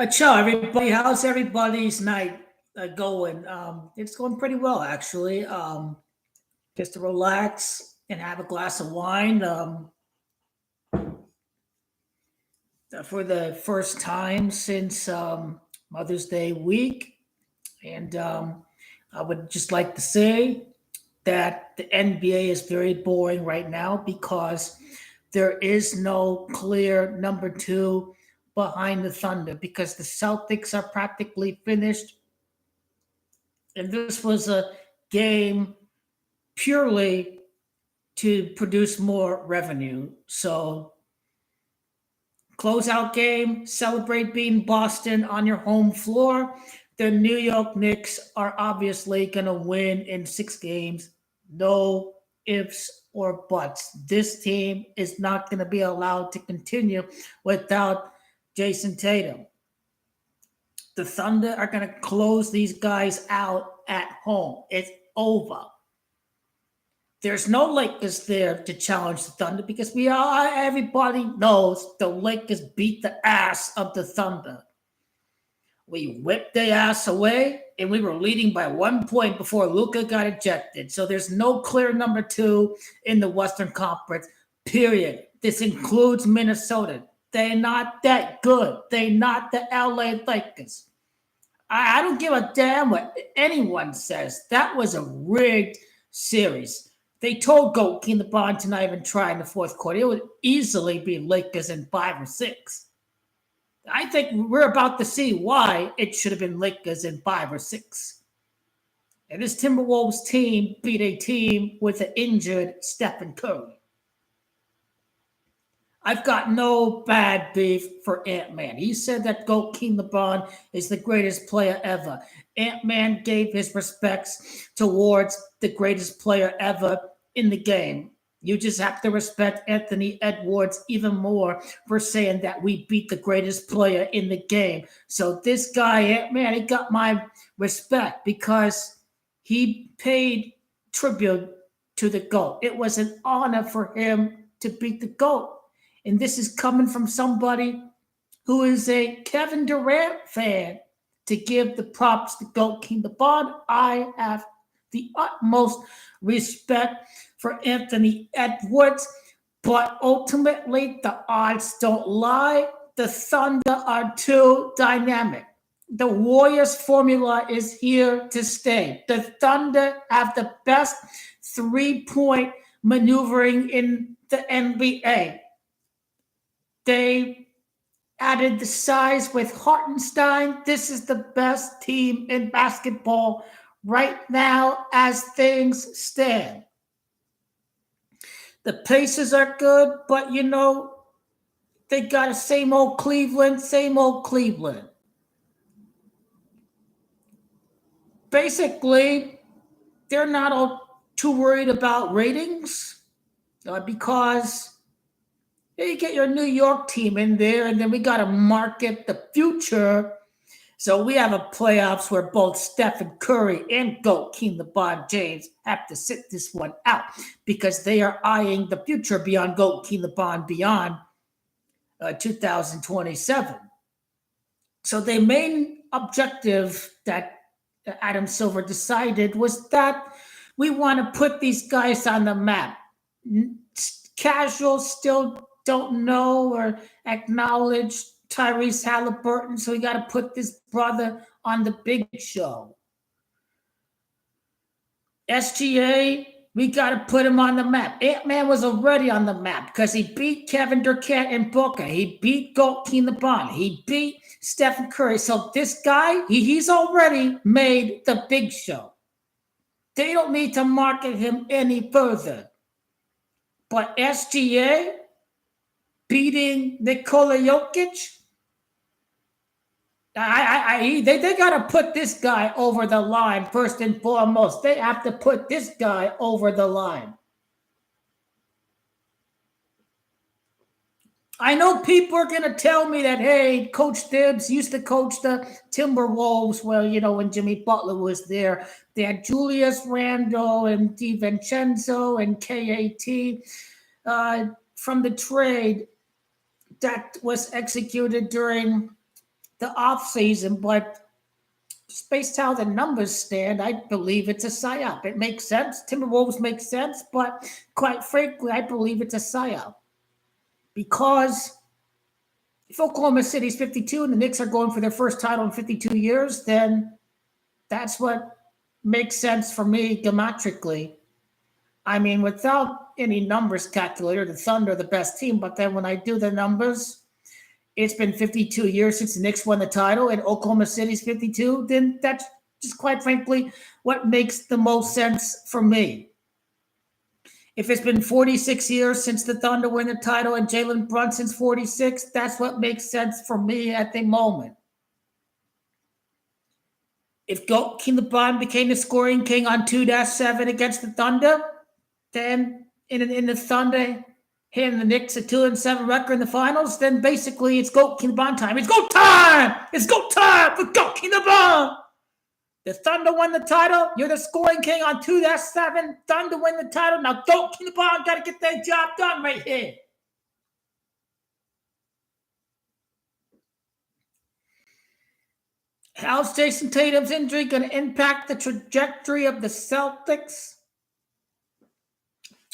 Ciao, everybody. How's everybody's night going? It's going pretty well, actually. Just to relax and have a glass of wine for the first time since Mother's Day week. And I would just like to say that the NBA is very boring right now because there is no clear number two behind the Thunder because the Celtics are practically finished. And this was a game purely to produce more revenue. So, closeout game, celebrate beating Boston on your home floor. The New York Knicks are obviously going to win in 6 games. No ifs or buts. This team is not going to be allowed to continue without Jason Tatum. The Thunder are going to close these guys out at home. It's over. There's no Lakers there to challenge the Thunder because everybody knows the Lakers beat the ass of the Thunder. We whipped their ass away, and we were leading by 1 point before Luka got ejected. So there's no clear number two in the Western Conference, period. This includes Minnesota. They're not that good. They're not the LA Lakers. I don't give a damn what anyone says. That was a rigged series. They told Goat King the Bond to not even try in the fourth quarter. It would easily be Lakers in 5 or 6. I think we're about to see why it should have been Lakers in 5 or 6. And this Timberwolves team beat a team with an injured Stephen Curry. I've got no bad beef for Ant-Man. He said that Goat King LeBron is the greatest player ever. Ant-Man gave his respects towards the greatest player ever in the game. You just have to respect Anthony Edwards even more for saying that we beat the greatest player in the game. So this guy, Ant-Man, he got my respect because he paid tribute to the GOAT. It was an honor for him to beat the GOAT. And this is coming from somebody who is a Kevin Durant fan. To give the props to Goat King the Bond, I have the utmost respect for Anthony Edwards. But ultimately, the odds don't lie. The Thunder are too dynamic. The Warriors formula is here to stay. The Thunder have the best 3-point maneuvering in the NBA. They added the size with Hartenstein. This is the best team in basketball right now as things stand. The Pacers are good, but they got a same old Cleveland, same old Cleveland. Basically, they're not all too worried about ratings because you get your New York team in there, and then we got to market the future. So we have a playoffs where both Stephen Curry and Goat King LeBron James have to sit this one out because they are eyeing the future beyond Goat King LeBron beyond 2027. So the main objective that Adam Silver decided was that we want to put these guys on the map. Casuals still don't know or acknowledge Tyrese Halliburton, so we got to put this brother on the big show. SGA, we got to put him on the map. Ant-Man was already on the map because he beat Kevin Durant and Booker. He beat Goat King LeBron. He beat Stephen Curry. So this guy, he's already made the big show. They don't need to market him any further. But SGA beating Nikola Jokic, they got to put this guy over the line first and foremost. They have to put this guy over the line. I know people are going to tell me that, hey, Coach Tibbs used to coach the Timberwolves. Well, when Jimmy Butler was there, they had Julius Randle and DiVincenzo and KAT from the trade that was executed during the off season, but based how the numbers stand, I believe it's a psyop. It makes sense. Timberwolves make sense, but quite frankly, I believe it's a psyop because if Oklahoma City's 52 and the Knicks are going for their first title in 52 years, then that's what makes sense for me geometrically. I mean, without any numbers calculator, the Thunder are the best team, but then when I do the numbers, it's been 52 years since the Knicks won the title and Oklahoma City's 52, then that's just quite frankly what makes the most sense for me. If it's been 46 years since the Thunder win the title and Jalen Brunson's 46, that's what makes sense for me at the moment. If King LeBron became the scoring king on 2-7 against the Thunder, then in the Thunder hitting the Knicks a 2-7 record in the finals, then basically it's King LeBron time. It's GOAT time! It's GOAT time for King LeBron! The Thunder won the title. You're the scoring king on 2-7. Thunder win the title. Now King LeBron got to get that job done right here. How's Jason Tatum's injury going to impact the trajectory of the Celtics?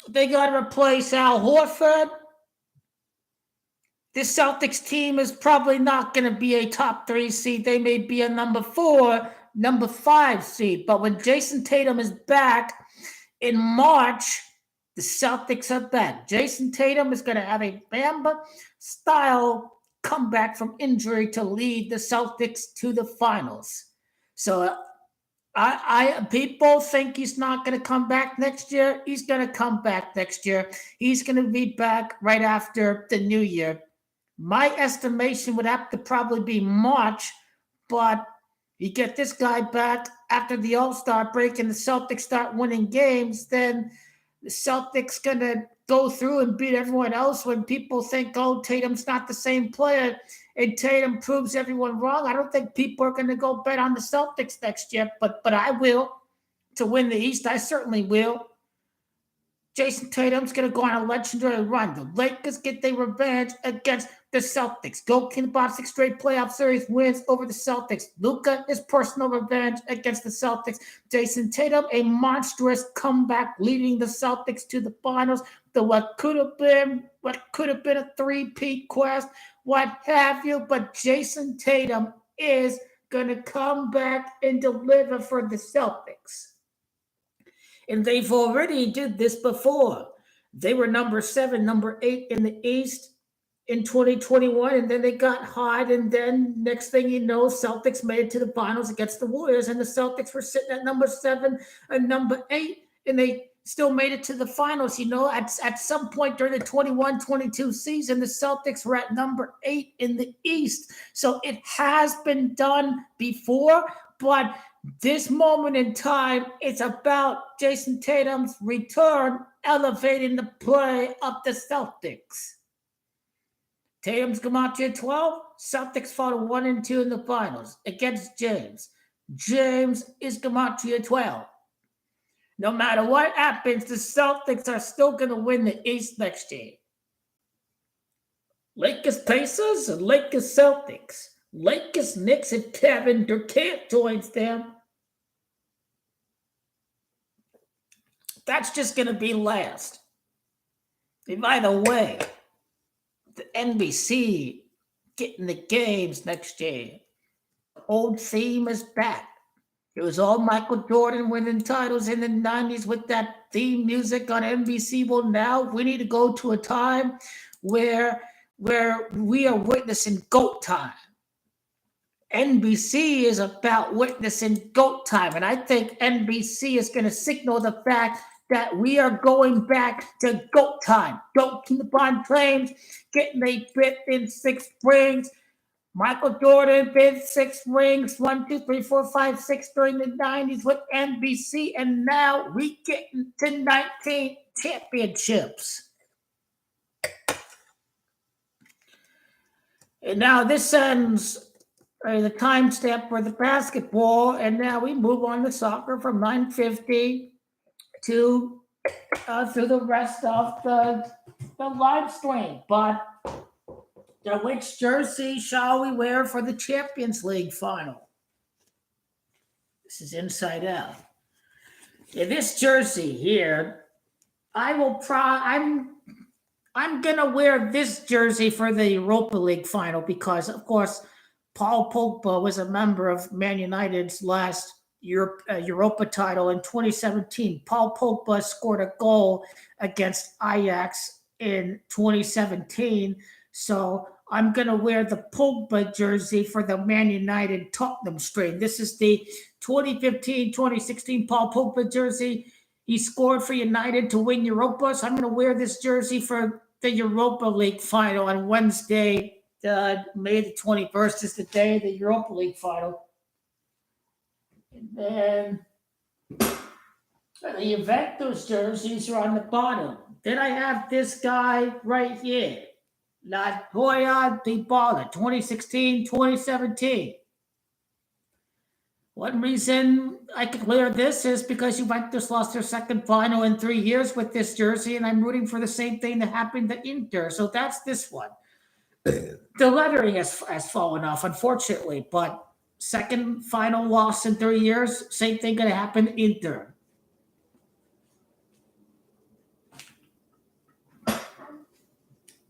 They got to replace Al Horford. This Celtics team is probably not going to be a top 3 seed. They may be a number 4, number 5 seed. But when Jason Tatum is back in March, the Celtics are back. Jason Tatum is going to have a Bamba-style comeback from injury to lead the Celtics to the finals. So people think he's not going to come back next year. He's going to come back next year. He's going to be back right after the new year. My estimation would have to probably be March, but you get this guy back after the All-Star break and the Celtics start winning games, then the Celtics going to go through and beat everyone else when people think, oh, Tatum's not the same player, and Tatum proves everyone wrong. I don't think people are going to go bet on the Celtics next year, but I will. To win the East, I certainly will. Jason Tatum's going to go on a legendary run. The Lakers get their revenge against the Celtics. King LeBron 6 straight playoff series wins over the Celtics. Luka, his personal revenge against the Celtics. Jason Tatum, a monstrous comeback leading the Celtics to the finals. What could have been a 3-peat quest, what have you. But Jason Tatum is going to come back and deliver for the Celtics. And they've already did this before. They were number 7, number 8 in the East in 2021, and then they got hot, and then next thing you know, Celtics made it to the finals against the Warriors, and the Celtics were sitting at number 7 and number 8, and they still made it to the finals. At some point during the 21-22 season, the Celtics were at number 8 in the East. So it has been done before, but this moment in time, it's about Jason Tatum's return, elevating the play of the Celtics. Tatum's gematria 12. Celtics fought 1 and 2 in the finals against James. James is gematria 12. No matter what happens, the Celtics are still going to win the East next year. Lakers Pacers and Lakers Celtics. Lakers Knicks and Kevin Durant joins them. That's just going to be last. And by the way, the NBC getting the games next year. The old theme is back. It was all Michael Jordan winning titles in the 90s with that theme music on NBC. Well, now we need to go to a time where we are witnessing GOAT time. NBC is about witnessing GOAT time, and I think NBC is going to signal the fact that we are going back to GOAT time. King LeBron James getting a 5th and 6th rings. Michael Jordan, 5th, 6th rings, 1, 2, 3, 4, 5, 6 during the 90s with NBC, and now we getting to 19 championships. And now this ends the timestamp for the basketball, and now we move on to soccer from 9:50 to through the rest of the live stream. But Now, which jersey shall we wear for the Champions League final? This is inside out. In this jersey here, I'm gonna wear this jersey for the Europa League final because, of course, Paul Pogba was a member of Man United's last Europa title in 2017. Paul Pogba scored a goal against Ajax in 2017, so I'm gonna wear the Pogba jersey for the Man United Tottenham string. This is the 2015-2016 Paul Pogba jersey. He scored for United to win Europa, so I'm going to wear this jersey for the Europa League final on Wednesday, May the 21st is the day of the Europa League final. And then the Juventus jerseys are on the bottom. Then I have this guy right here, La Joya Dybala, 2016-2017. One reason I could wear this is because Juventus lost their second final in 3 years with this jersey, and I'm rooting for the same thing that happened to Inter. So that's this one. The lettering has fallen off, unfortunately, but second final loss in 3 years, same thing going to happen to Inter.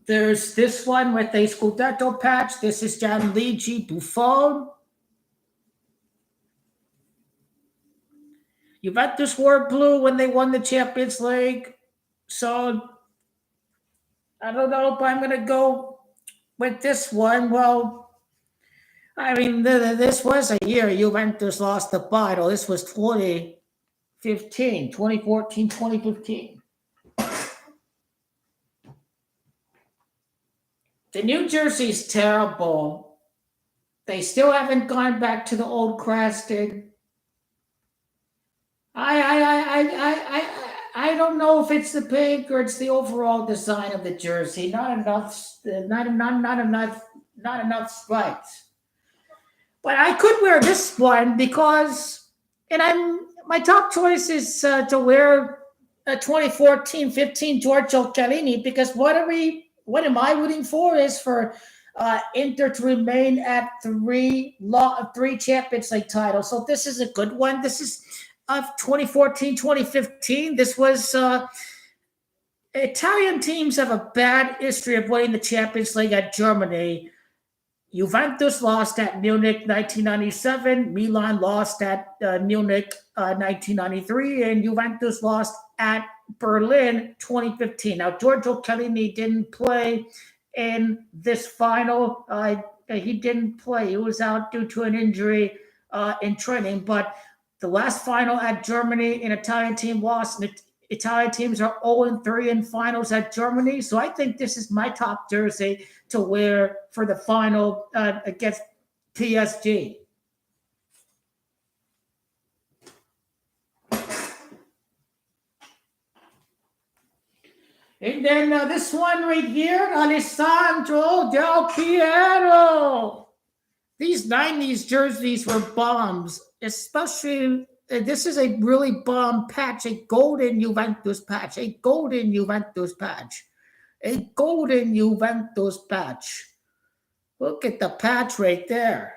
There's this one with a Scudetto patch. This is Gianluigi Buffon. Juventus wore blue when they won the Champions League. So I don't know if I'm going to go with this one. Well, I mean, this was a year Juventus lost the title. This was 2014, 2015. The New Jersey's terrible. They still haven't gone back to the old Crested. I don't know if it's the pink or it's the overall design of the jersey. Not enough stripes. But I could wear this one because, my top choice is to wear a 2014-15 Giorgio Chiellini because what am I rooting for is for Inter to remain at three Champions League titles. So this is a good one. This is of 2014-2015. This was Italian teams have a bad history of winning the Champions League at Germany. Juventus lost at Munich 1997. Milan lost at Munich 1993. And Juventus lost at Berlin 2015. Now, Giorgio Chiellini didn't play in this final. He didn't play. He was out due to an injury in training. But the last final at Germany, an Italian team lost. And Italian teams are 0-3 in finals at Germany. So I think this is my top jersey to wear for the final against PSG. And then this one right here, Alessandro Del Piero. These 90s jerseys were bombs, especially, this is a really bomb patch, a golden Juventus patch, a golden Juventus patch, a golden Juventus patch. Look at the patch right there.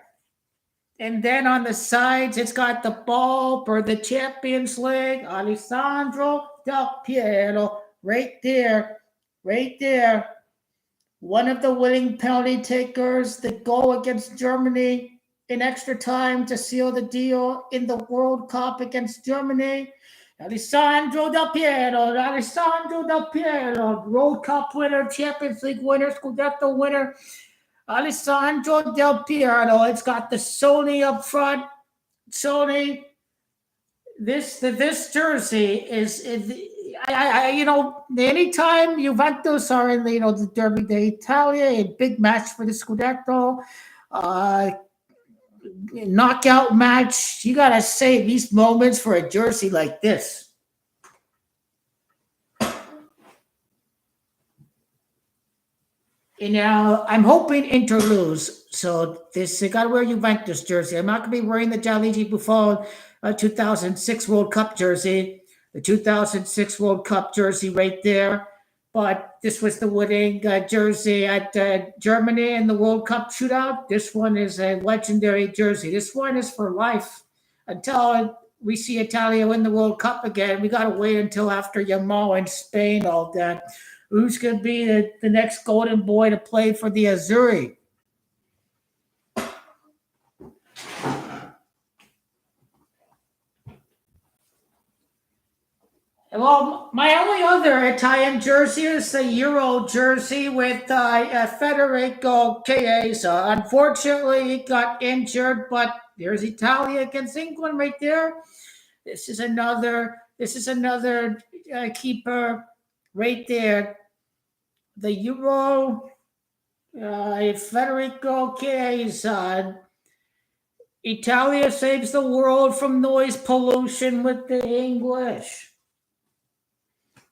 And then on the sides, it's got the ball for the Champions League, Alessandro Del Piero, right there, right there. One of the winning penalty takers, the goal against Germany in extra time to seal the deal in the World Cup against Germany. Alessandro Del Piero, World Cup winner, Champions League winner, Scudetto winner. Alessandro Del Piero. It's got the Sony up front. Sony. This jersey is anytime Juventus are in the Derby d'Italia, a big match for the Scudetto, knockout match, you gotta save these moments for a jersey like this. And now I'm hoping Inter lose, so I gotta wear Juventus jersey. I'm not gonna be wearing the Gianluigi Buffon 2006 World Cup jersey. The 2006 World Cup jersey right there. But this was the winning jersey at Germany in the World Cup shootout. This one is a legendary jersey. This one is for life. Until we see Italia win the World Cup again, we got to wait until after Yamal and Spain all that. Who's going to be the next golden boy to play for the Azzurri? Well, my only other Italian jersey is the Euro jersey with Federico Chiesa. Unfortunately, he got injured, but there's Italia against England right there. This is another. Keeper right there. The Euro, Federico Chiesa. Italia saves the world from noise pollution with the English.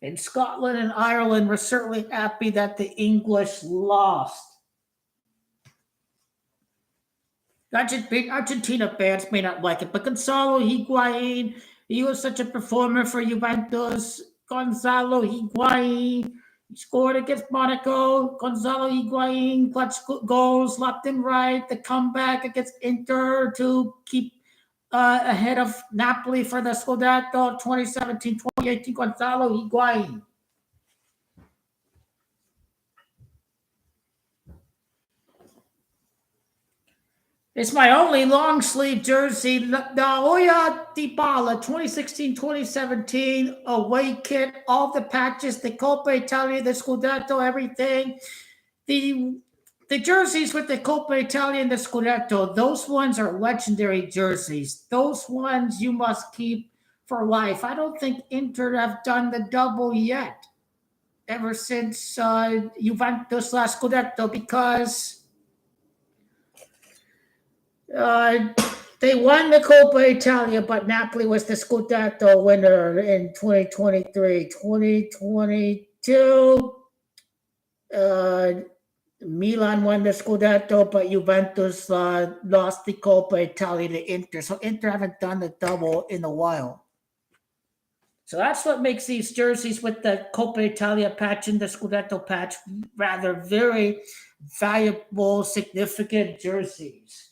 And Scotland and Ireland were certainly happy that the English lost. Argentina fans may not like it, but Gonzalo Higuain, he was such a performer for Juventus. Gonzalo Higuain, he scored against Monaco. Gonzalo Higuain clutch goals left and right. The comeback against Inter to keep ahead of Napoli for the Scudetto 2017-2018. Gonzalo Higuain. It's my only long sleeve jersey. The Oya Dybala 2016-2017 away kit, all the patches, the Coppa Italia, the Scudetto, everything. The jerseys with the Coppa Italia and the Scudetto, those ones are legendary jerseys. Those ones you must keep for life. I don't think Inter have done the double yet, ever since Juventus last Scudetto, because they won the Coppa Italia, but Napoli was the Scudetto winner in 2023. 2022, Milan won the Scudetto, but Juventus lost the Coppa Italia to Inter. So Inter haven't done the double in a while. So that's what makes these jerseys with the Coppa Italia patch and the Scudetto patch rather very valuable, significant jerseys.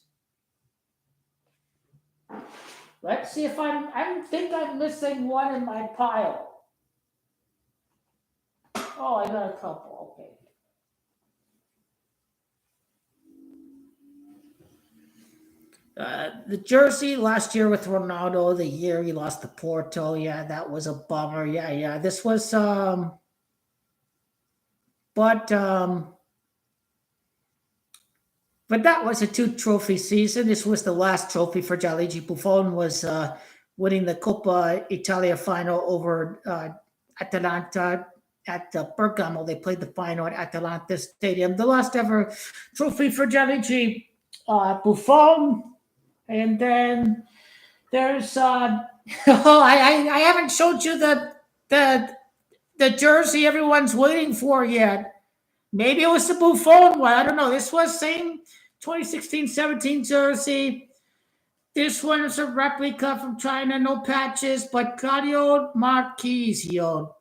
Let's see if I think I'm missing one in my pile. Oh, I got a couple. Okay. The jersey last year with Ronaldo, the year he lost to Porto. Yeah, that was a bummer. Yeah. This was but that was a 2-trophy season. This was the last trophy for Gianluigi Buffon, was winning the Coppa Italia final over Atalanta at Bergamo. They played the final at Atalanta Stadium. The last ever trophy for Gianluigi Buffon. And then there's I haven't showed you the jersey everyone's waiting for yet. Maybe it was the Buffon one. I don't know. This was same 2016-17 jersey. This one is a replica from China, no patches, but Claudio Marchisio.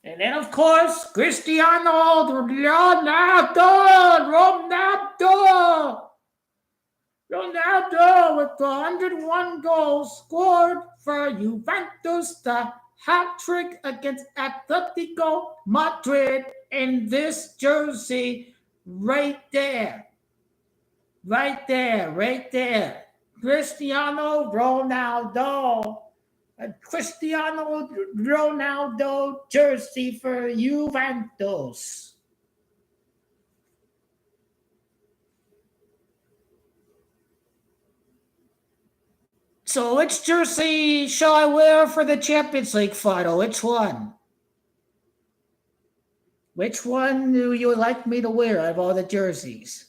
And then, of course, Cristiano Ronaldo with the 101 goals scored for Juventus, the hat trick against Atletico Madrid in this jersey right there. Cristiano Ronaldo. A Cristiano Ronaldo jersey for Juventus. So which jersey shall I wear for the Champions League final? Which one? Which one do you like me to wear out of all the jerseys?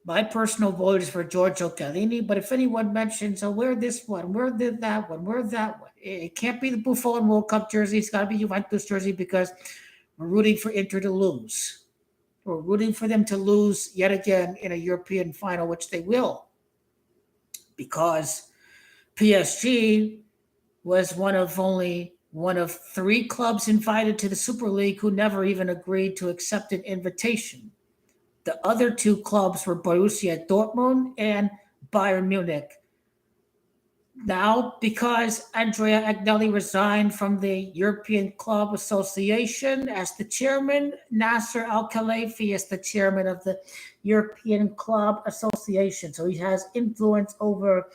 My personal vote is for Giorgio Chiellini, but if anyone mentions, wear this one, wear that one, wear that one. It can't be the Buffon World Cup jersey. It's got to be Juventus jersey because we're rooting for Inter to lose. We're rooting for them to lose yet again in a European final, which they will. Because PSG was one of three clubs invited to the Super League who never even agreed to accept an invitation. The other two clubs were Borussia Dortmund and Bayern Munich. Now, because Andrea Agnelli resigned from the European Club Association as the chairman, Nasser Al Khelaifi is the chairman of the European Club Association. So he has influence over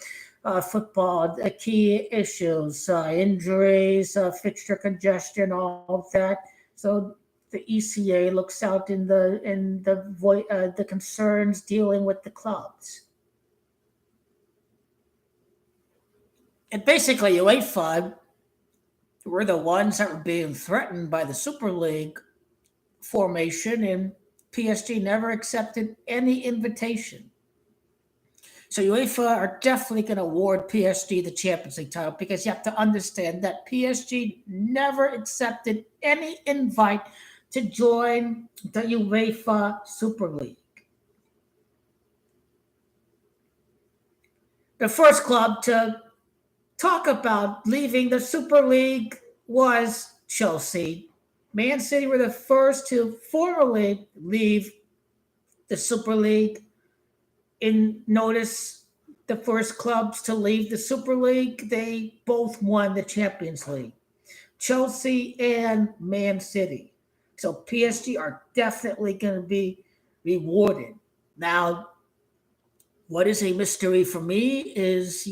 football, key issues, injuries, fixture congestion, all of that. So the ECA looks out in the concerns dealing with the clubs. And basically, UEFA were the ones that were being threatened by the Super League formation, and PSG never accepted any invitation. So UEFA are definitely going to award PSG the Champions League title because you have to understand that PSG never accepted any invite to join the UEFA Super League. The first club to talk about leaving the Super League was Chelsea. Man City were the first to formally leave the Super League. In notice, the first clubs to leave the Super League, they both won the Champions League. Chelsea and Man City. So PSG are definitely going to be rewarded. Now, what is a mystery for me is,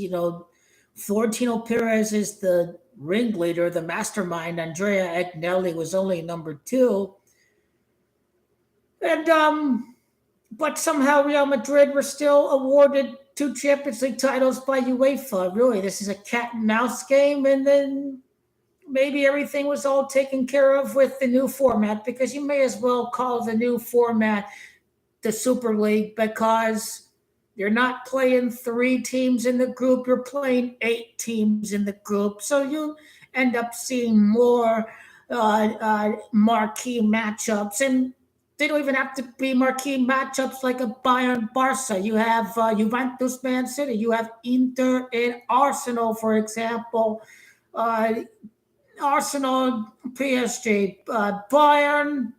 Florentino Perez is the ringleader, the mastermind. Andrea Agnelli was only number two. And but somehow Real Madrid were still awarded two Champions League titles by UEFA. Really, this is a cat and mouse game, and then maybe everything was all taken care of with the new format, because you may as well call the new format the Super League, because you're not playing three teams in the group, you're playing eight teams in the group. So you end up seeing more marquee matchups. And they don't even have to be marquee matchups like a Bayern Barca. You have Juventus Man City, you have Inter and Arsenal, for example. Uh, Arsenal, PSG, Bayern.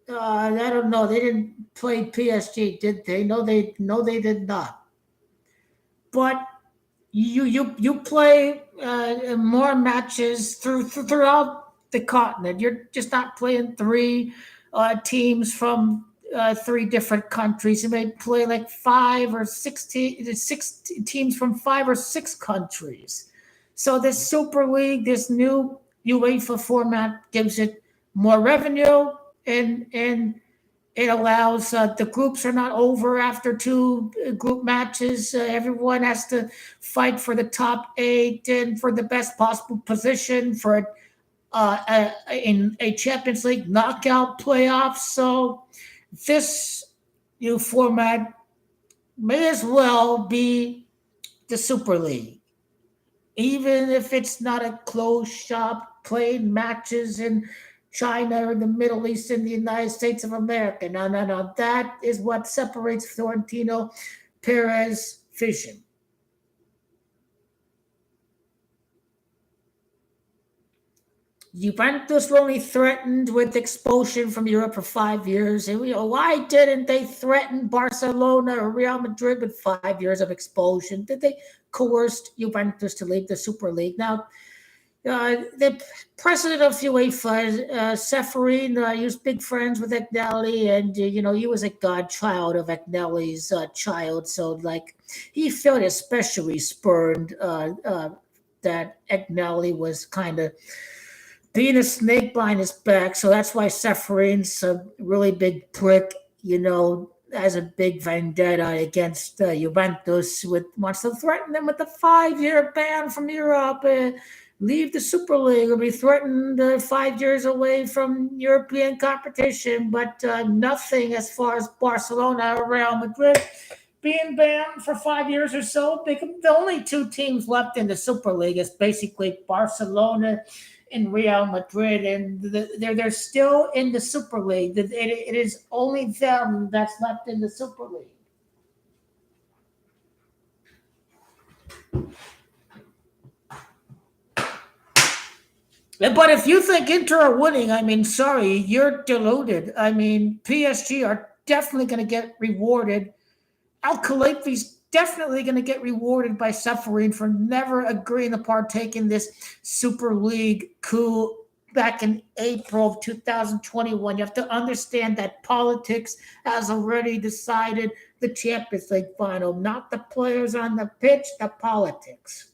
I don't know. They didn't play PSG, did they? No, they did not. But you play more matches throughout the continent. You're just not playing three teams from three different countries. You may play like six teams from five or six countries. So this Super League, this new UEFA format, gives it more revenue, and it allows the groups are not over after two group matches. Everyone has to fight for the top eight and for the best possible position for in a Champions League knockout playoff. So this new format may as well be the Super League, even if it's not a closed shop, playing matches in China or the Middle East and the United States of America. No, no, no. That is what separates Florentino Perez vision. Juventus were only threatened with expulsion from Europe for 5 years. And why didn't they threaten Barcelona or Real Madrid with 5 years of expulsion? Did they coerce Juventus to leave the Super League? Now, the president of UEFA, Seferin, he was big friends with Agnelli, and he was a godchild of Agnelli's child. So, like, he felt especially spurned that Agnelli was kind of being a snake behind his back. So that's why Seferin's a really big prick, has a big vendetta against Juventus, wants to threaten them with a 5-year ban from Europe, leave the Super League, or be threatened 5 years away from European competition, but nothing as far as Barcelona or Real Madrid being banned for 5 years or so. The only two teams left in the Super League is basically Barcelona and Real Madrid, and they're still in the Super League. It is only them that's left in the Super League. But if you think Inter are winning, I mean, sorry, you're deluded. I mean, PSG are definitely going to get rewarded. Al Khalifi's definitely going to get rewarded by suffering for never agreeing to partake in this Super League coup back in April of 2021. You have to understand that politics has already decided the Champions League final, not the players on the pitch, the politics.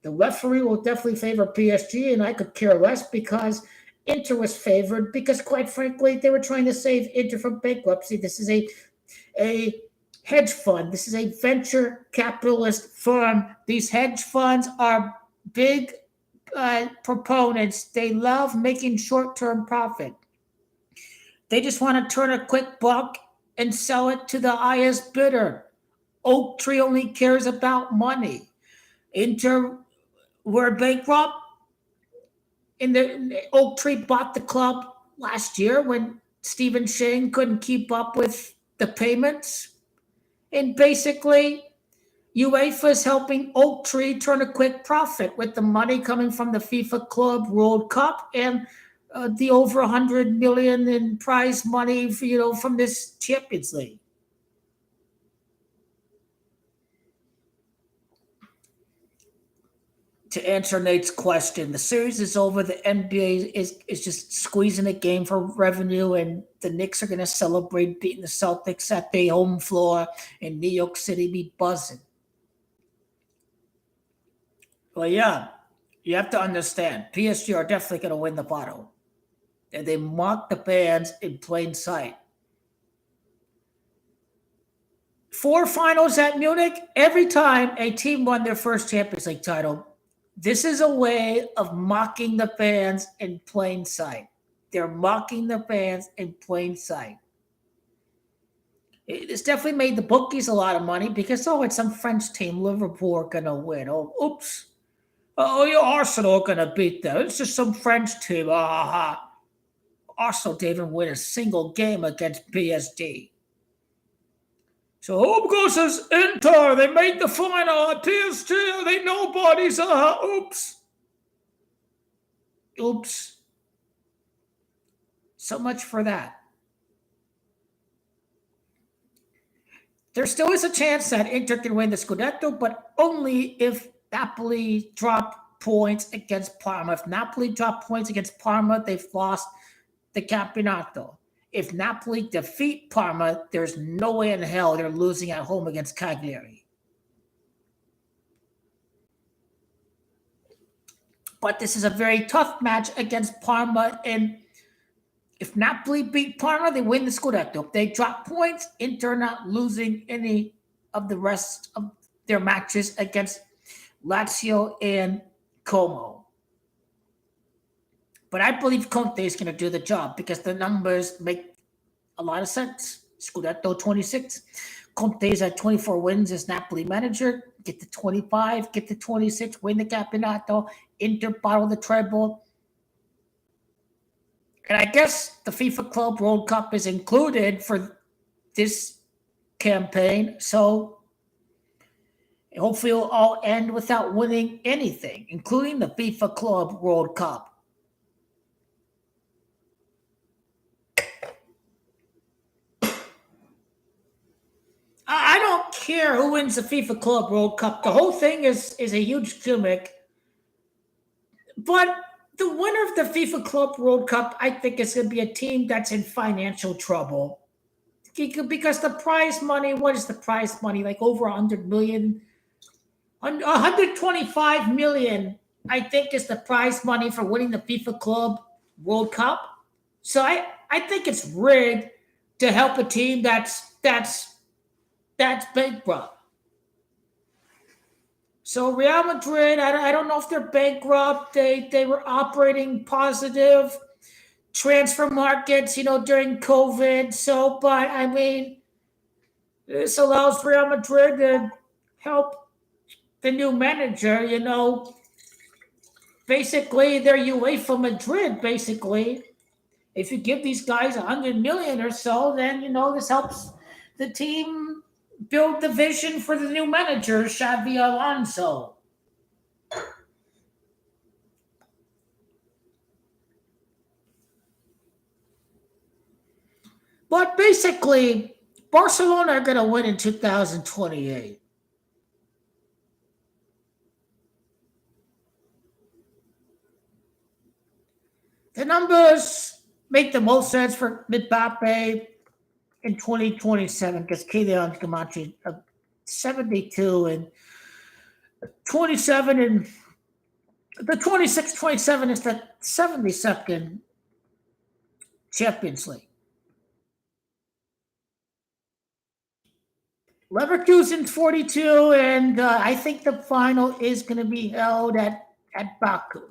The referee will definitely favor PSG, and I could care less because Inter was favored because, quite frankly, they were trying to save Inter from bankruptcy. This is a hedge fund. This is a venture capitalist firm. These hedge funds are big proponents. They love making short-term profit. They just want to turn a quick buck and sell it to the highest bidder. Oak Tree only cares about money. Inter were bankrupt. The Oak Tree bought the club last year when Stephen Shane couldn't keep up with the payments. And basically, UEFA is helping Oak Tree turn a quick profit with the money coming from the FIFA Club World Cup and the over 100 million in prize money, from this Champions League. To answer Nate's question, the series is over. The NBA is just squeezing a game for revenue, and the Knicks are going to celebrate beating the Celtics at their home floor in New York City, be buzzing. Well, yeah, you have to understand, PSG are definitely going to win the bottle, and they mock the fans in plain sight. 4 finals at Munich. Every time a team won their first Champions League title, this is a way of mocking the fans in plain sight. They're mocking the fans in plain sight. It's definitely made the bookies a lot of money because, it's some French team. Liverpool are going to win. Oh, oops. Oh, your Arsenal are going to beat them. It's just some French team. Arsenal didn't even win a single game against PSG. So home goes as Inter. They made the final. PSG, they nobodies. Oops. Oops. So much for that. There still is a chance that Inter can win the Scudetto, but only if Napoli drop points against Parma. If Napoli drop points against Parma, they've lost the Campionato. If Napoli defeat Parma, there's no way in hell they're losing at home against Cagliari. But this is a very tough match against Parma, and if Napoli beat Parma, they win the Scudetto. If they drop points, Inter not losing any of the rest of their matches against Lazio and Como. But I believe Conte is going to do the job because the numbers make a lot of sense. Scudetto 26. Conte is at 24 wins as Napoli manager. Get to 25, get to 26, win the Campionato, Inter bottle the treble. And I guess the FIFA Club World Cup is included for this campaign. So hopefully it'll all end without winning anything, including the FIFA Club World Cup. I don't care who wins the FIFA Club World Cup. The whole thing is a huge gimmick. But the winner of the FIFA Club World Cup, I think, is going to be a team that's in financial trouble. Because the prize money, what is the prize money? Like over 100 million? 125 million, I think, is the prize money for winning the FIFA Club World Cup. So I think it's rigged to help a team that's bankrupt. So Real Madrid, I don't know if they're bankrupt. They were operating positive transfer markets, during COVID. So, but I mean, this allows Real Madrid to help the new manager, basically they're UEFA Madrid, basically. If you give these guys 100 million or so, then, this helps the team build the vision for the new manager, Xavi Alonso. But basically, Barcelona are going to win in 2028. The numbers make the most sense for Mbappe in 2027 because Kylian Mbappe 72 and 27 and the 26-27 is the 72nd Champions League. Leverkusen's 42, and I think the final is going to be held at Baku.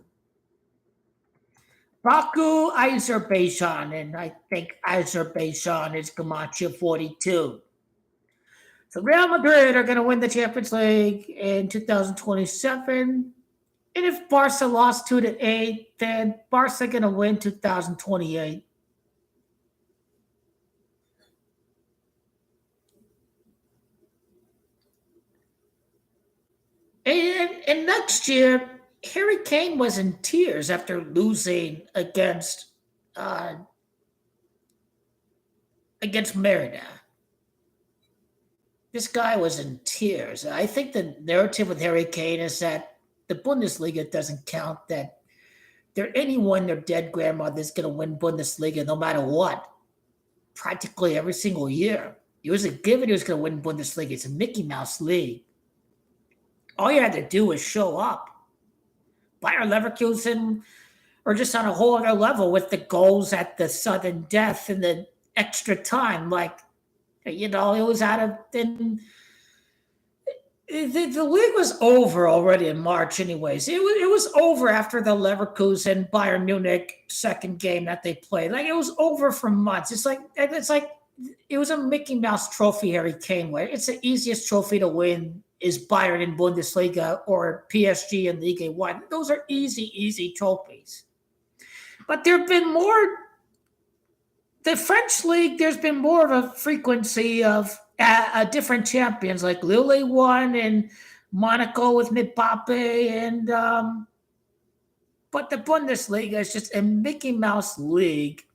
Baku, Azerbaijan, and I think Azerbaijan is Gamacha 42. So Real Madrid are going to win the Champions League in 2027. And if Barca lost 2-8, then Barca going to win 2028. And next year, Harry Kane was in tears after losing uh, against Merida. This guy was in tears. I think the narrative with Harry Kane is that the Bundesliga doesn't count, that anyone their dead grandmother's going to win Bundesliga no matter what, practically every single year. It was a given he was going to win Bundesliga. It's a Mickey Mouse league. All you had to do was show up. Bayer Leverkusen are just on a whole other level with the goals at the sudden death and the extra time. Like, it was out of. And the league was over already in March, anyways. It was over after the Leverkusen Bayern Munich second game that they played. Like, it was over for months. It's like it was a Mickey Mouse trophy. Harry Kane win. It's the easiest trophy to win is Bayern in Bundesliga or PSG in Ligue 1. Those are easy trophies. But there have been more. The French league, there's been more of a frequency of different champions, like Lille won and Monaco with Mbappe, and but the Bundesliga is just a Mickey Mouse league,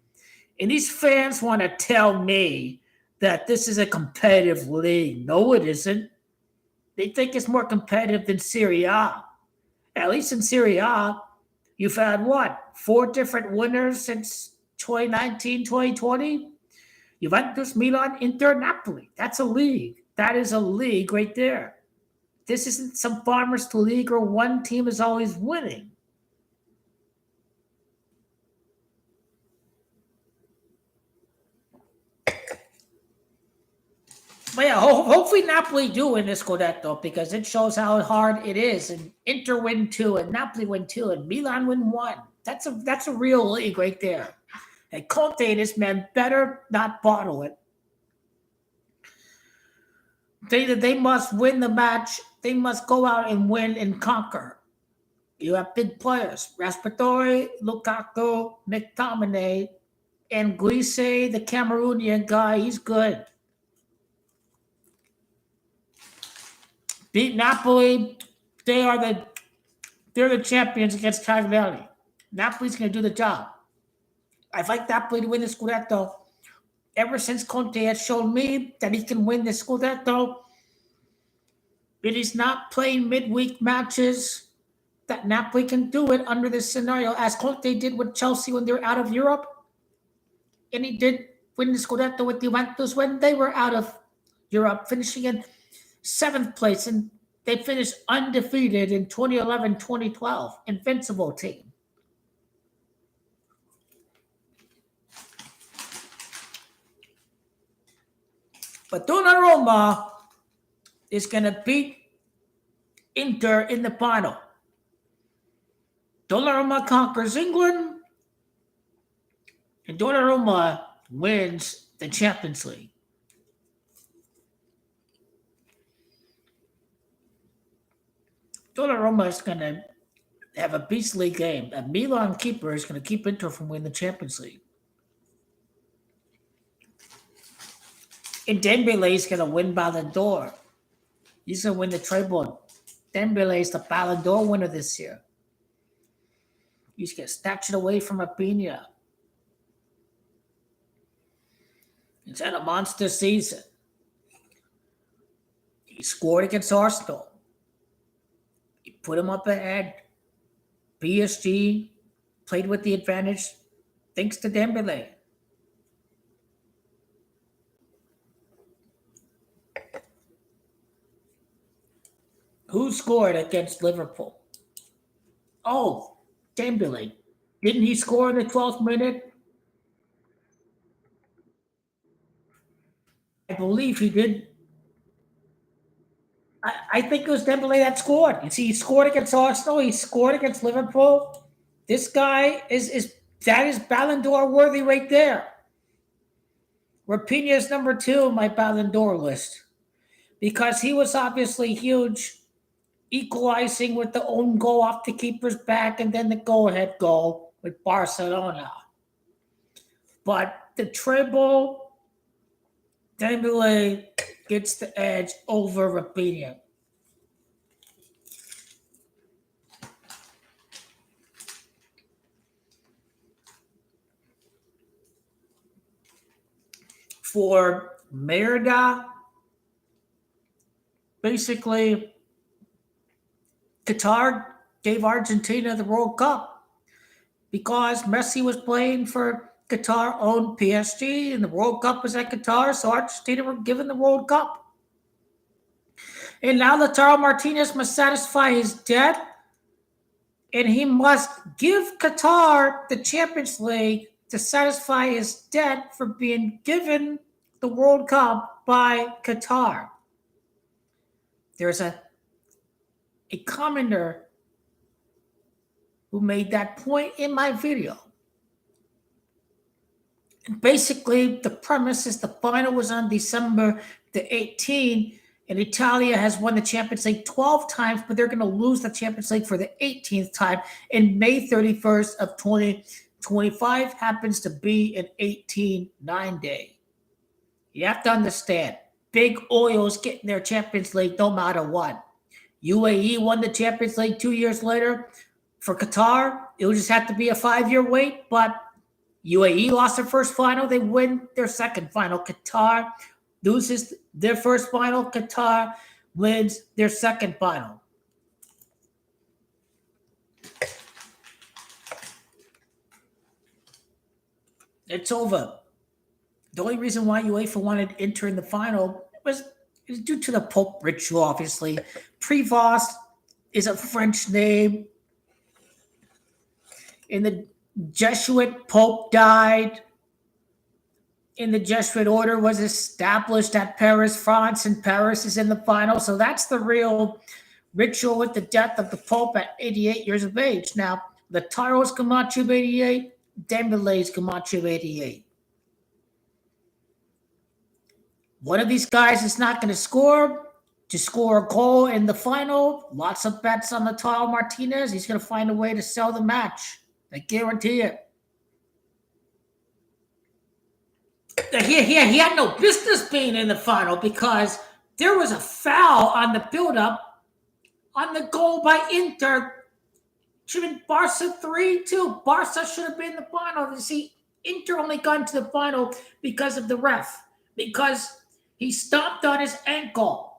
and these fans want to tell me that this is a competitive league. No, it isn't. They think it's more competitive than Serie A. At least in Serie A, you've had what? 4 different winners since 2019, 2020? Juventus, Milan, Inter, Napoli. That's a league. That is a league right there. This isn't some farmers league where one team is always winning. But yeah, hopefully Napoli do win this Scudetto because it shows how hard it is. And Inter win 2, and Napoli win 2, and Milan win 1. That's a real league right there. And Conte and his men better not bottle it. They must win the match. They must go out and win and conquer. You have big players: Raspadori, Lukaku, McTominay, and Guise, the Cameroonian guy. He's good. Beat Napoli. They're the champions against Cagliari. Napoli's going to do the job. I've liked Napoli to win the Scudetto ever since Conte has shown me that he can win the Scudetto. It is not playing midweek matches that Napoli can do it under this scenario, as Conte did with Chelsea when they were out of Europe. And he did win the Scudetto with Juventus when they were out of Europe, finishing in 7th place. And they finished undefeated in 2011, 2012. Invincible team. But Donnarumma is going to beat Inter in the final. Donnarumma conquers England, and Donnarumma wins the Champions League. Donnarumma is going to have a beastly game. A Milan keeper is going to keep Inter from winning the Champions League. And Dembele is going to win Ballon d'Or. He's going to win the treble. Dembele is the Ballon d'Or winner this year. He's going to snatch it away from Rafinha. He's had a monster season. He scored against Arsenal. He put him up ahead. PSG played with the advantage thanks to Dembele. Who scored against Liverpool? Oh, Dembele. Didn't he score in the 12th minute? I believe he did. I think it was Dembele that scored. You see, he scored against Arsenal. He scored against Liverpool. This guy is that is Ballon d'Or worthy right there. Rapinoe is number 2 on my Ballon d'Or list because he was obviously huge, equalizing with the own goal off the keeper's back and then the go-ahead goal with Barcelona. But the treble, Dembele gets the edge over Rapinoe. For Merida, basically, Qatar gave Argentina the World Cup because Messi was playing for Qatar owned PSG and the World Cup was at Qatar, so Argentina were given the World Cup. And now Lautaro Martinez must satisfy his debt and he must give Qatar the Champions League to satisfy his debt for being given the World Cup by Qatar. There's a commenter who made that point in my video. And basically, the premise is the final was on December the 18th, and Italia has won the Champions League 12 times, but they're going to lose the Champions League for the 18th time. And May 31st of 2025 happens to be an 18-9 day. You have to understand, big oil's getting their Champions League no matter what. UAE won the Champions League 2 years later. For Qatar, it will just have to be a 5-year wait, but UAE lost their first final. They win their second final. Qatar loses their first final. Qatar wins their second final. It's over. The only reason why UEFA wanted Inter in the final was due to the Pope ritual, obviously. Prévost is a French name. And the Jesuit Pope died. And the Jesuit order was established at Paris, France, and Paris is in the final. So that's the real ritual with the death of the Pope at 88 years of age. Now, Lautaro's Camacho 88, Dembele's Camacho 88. One of these guys is not going to score a goal in the final. Lots of bets on Lautaro Martinez. He's going to find a way to sell the match. I guarantee it. He had no business being in the final because there was a foul on the build-up on the goal by Inter. Should have been Barca 3-2. Barca should have been in the final. You see, Inter only got into the final because of the ref. Because he stomped on his ankle,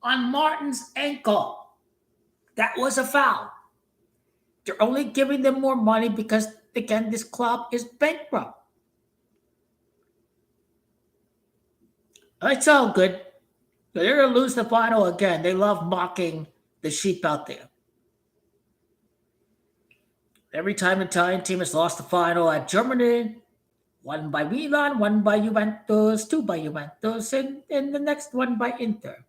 on Martin's ankle. That was a foul. They're only giving them more money because, again, this club is bankrupt. It's all good. They're going to lose the final again. They love mocking the sheep out there. Every time an Italian team has lost the final at Germany, one by Milan, one by Juventus, two by Juventus, and the next one by Inter.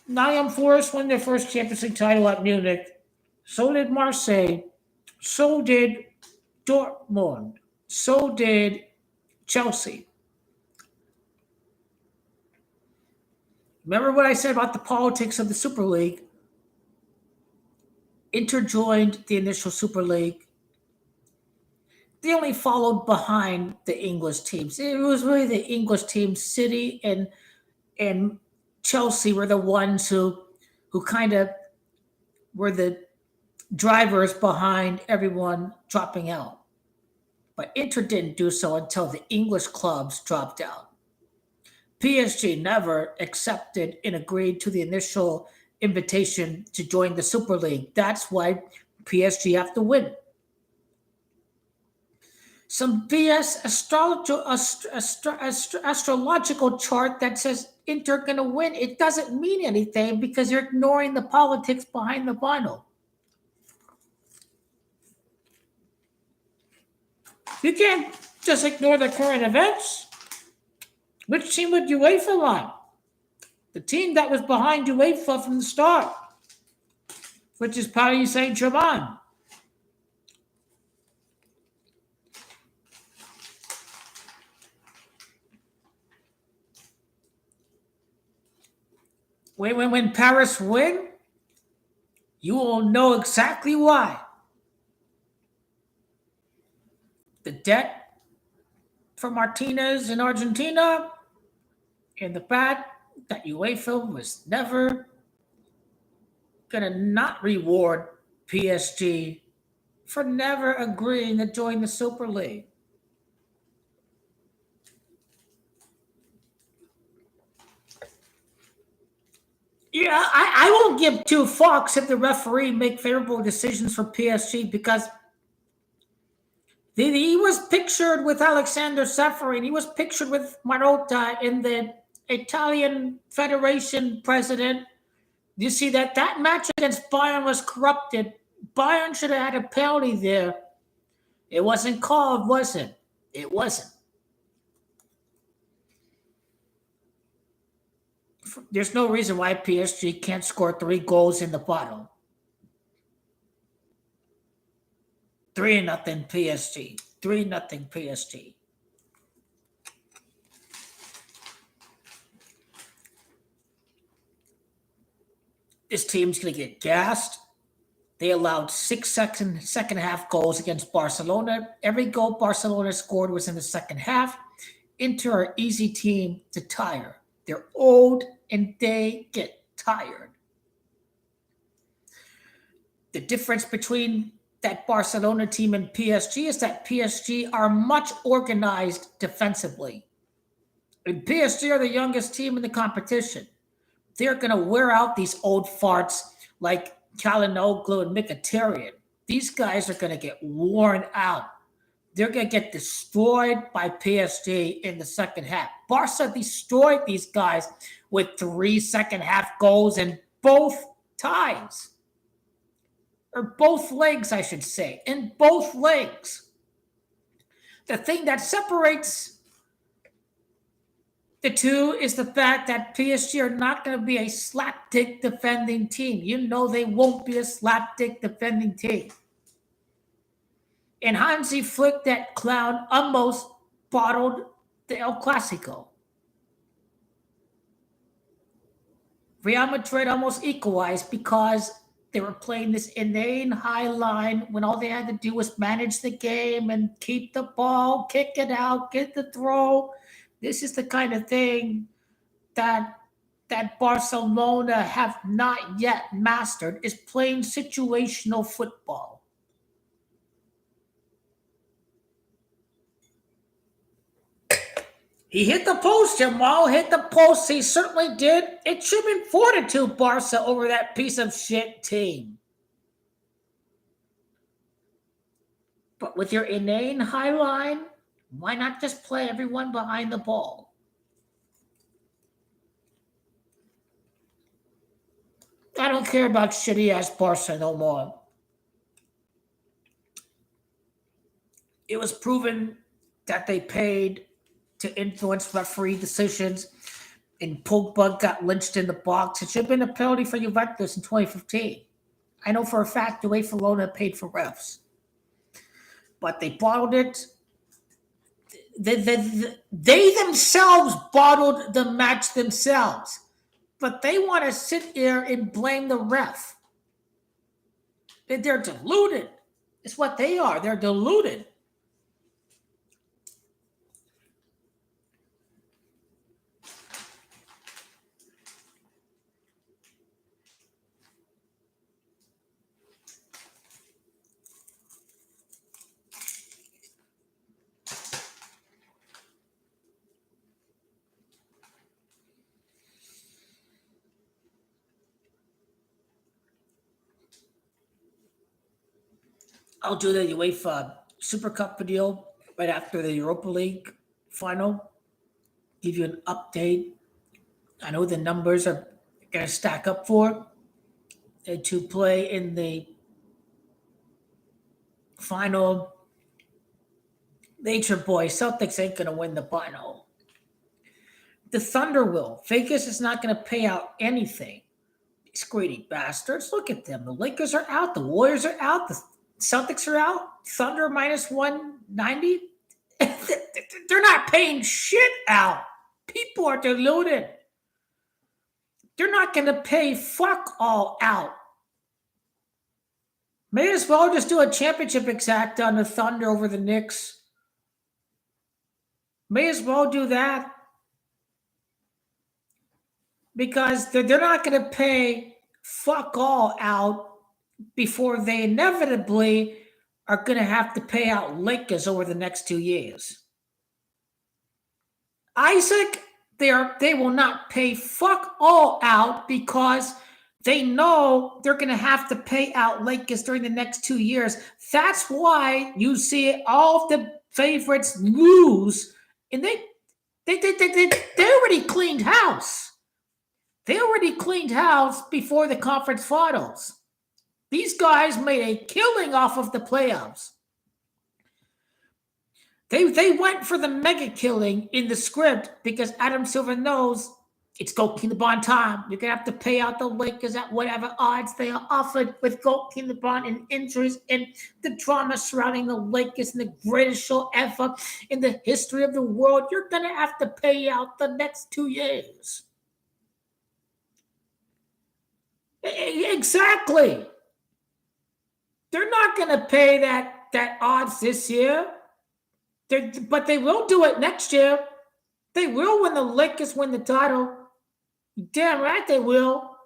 Nottingham Forest won their first Champions League title at Munich. So did Marseille. So did Dortmund. So did Chelsea. Remember what I said about the politics of the Super League? Inter joined the initial Super League. They only followed behind the English teams. It was really the English teams, City and Chelsea were the ones who kind of were the drivers behind everyone dropping out. but Inter didn't do so until the English clubs dropped out. PSG never accepted and agreed to the initial invitation to join the Super League. That's why PSG have to win. Some BS astrological chart that says Inter going to win. It doesn't mean anything because you're ignoring the politics behind the vinyl. You can't just ignore the current events. Which team would UEFA want? The team that was behind UEFA from the start, which is Paris Saint-Germain. When Paris win, you will know exactly why. The debt for Martinez in Argentina and the fact that UEFA was never going to not reward PSG for never agreeing to join the Super League. Yeah, I won't give two fucks if the referee make favorable decisions for PSG because he was pictured with Alexander Seferin. He was pictured with Marotta in the Italian Federation president. You see that match against Bayern was corrupted. Bayern should have had a penalty there. It wasn't called, was it? It wasn't. There's no reason why PSG can't score 3 goals in the bottle. 3-0 PSG. 3-0 PSG. This team's going to get gassed. They allowed 6 second half goals against Barcelona. Every goal Barcelona scored was in the second half. Inter are easy team to tire. They're old and they get tired. The difference between that Barcelona team and PSG is that PSG are much organized defensively. And PSG are the youngest team in the competition. They're going to wear out these old farts like Kalinoglu and Mkhitaryan. These guys are going to get worn out. They're going to get destroyed by PSG in the second half. Barca destroyed these guys with 3 second half goals in both ties. Or both legs, I should say. In both legs. The thing that separates the two is the fact that PSG are not going to be a slapdick defending team. You know they won't be a slapdick defending team. And Hansi Flick, that clown, almost bottled the El Clasico. Real Madrid almost equalized because they were playing this inane high line when all they had to do was manage the game and keep the ball, kick it out, get the throw. This is the kind of thing that Barcelona have not yet mastered, is playing situational football. He hit the post, Jamal. Hit the post. He certainly did. It should have been 4-2 Barca over that piece of shit team. But with your inane high line, why not just play everyone behind the ball? I don't care about shitty-ass Barca no more. It was proven that they paid to influence referee decisions, and Pogba got lynched in the box. It should have been a penalty for Juventus in 2015. I know for a fact UEFA Barcelona paid for refs. But they bottled it. They themselves bottled the match themselves. But they want to sit here and blame the ref. They're deluded. It's what they are. They're deluded. I'll do the UEFA Super Cup deal right after the Europa League final. Give you an update. I know the numbers are going to stack up for it to play in the final. Nature boy, Celtics ain't going to win the final. The Thunder will. Vegas is not going to pay out anything. These greedy bastards. Look at them. The Lakers are out. The Warriors are out. The Celtics are out. Thunder minus 190. They're not paying shit out. People are deluded. They're not going to pay fuck all out. May as well just do a championship exact on the Thunder over the Knicks. May as well do that. Because they're not going to pay fuck all out before they inevitably are going to have to pay out Lakers over the next 2 years. Isaac, they will not pay fuck all out because they know they're going to have to pay out Lakers during the next 2 years. That's why you see all of the favorites lose, and they already cleaned house. They already cleaned house before the conference finals. These guys made a killing off of the playoffs. They went for the mega killing in the script because Adam Silver knows it's goalkeeping LeBron time. You're going to have to pay out the Lakers at whatever odds they are offered with goalkeeping LeBron and injuries and the drama surrounding the Lakers and the greatest show ever in the history of the world. You're going to have to pay out the next 2 years. Exactly. They're not going to pay that odds this year. But they will do it next year. They will when the Lakers win the title. Damn right they will.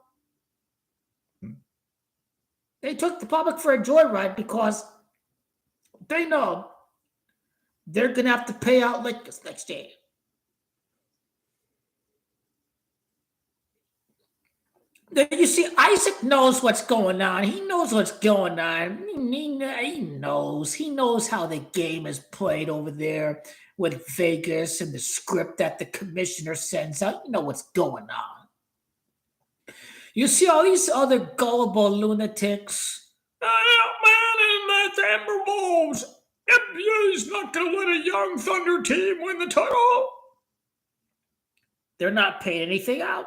They took the public for a joyride because they know they're going to have to pay out Lakers next year. You see, Isaac knows what's going on. He knows what's going on. He knows. He knows how the game is played over there with Vegas and the script that the commissioner sends out. You know what's going on. You see all these other gullible lunatics. Man, and that's Amber Wolves. NBA's not going to let a young Thunder team win the title. They're not paying anything out.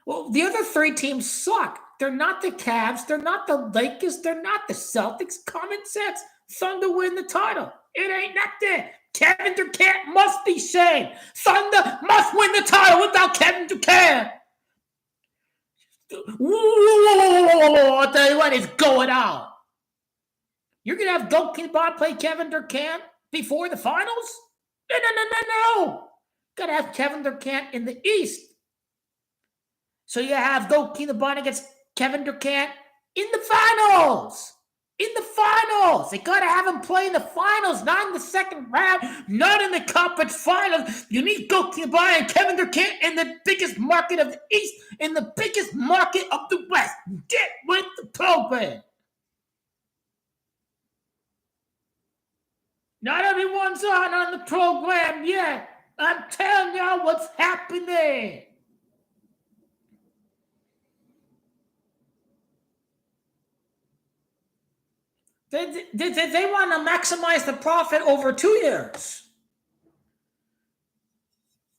Well, the other 3 teams suck. They're not the Cavs. They're not the Lakers. They're not the Celtics. Common sense. Thunder win the title. It ain't nothing. Kevin Durant must be shamed. Thunder must win the title without Kevin Durant. I'll tell you what is going on. You're going to have goalkeeper play Kevin Durant before the finals? No. Got to have Kevin Durant in the East. So you have goalkeeper against Kevin Durant in the finals. In the finals. They got to have him play in the finals, not in the second round, not in the conference finals. You need goalkeeper and Kevin Durant in the biggest market of the East, in the biggest market of the West. Get with the program. Not everyone's on the program yet. I'm telling y'all what's happening. They want to maximize the profit over 2 years.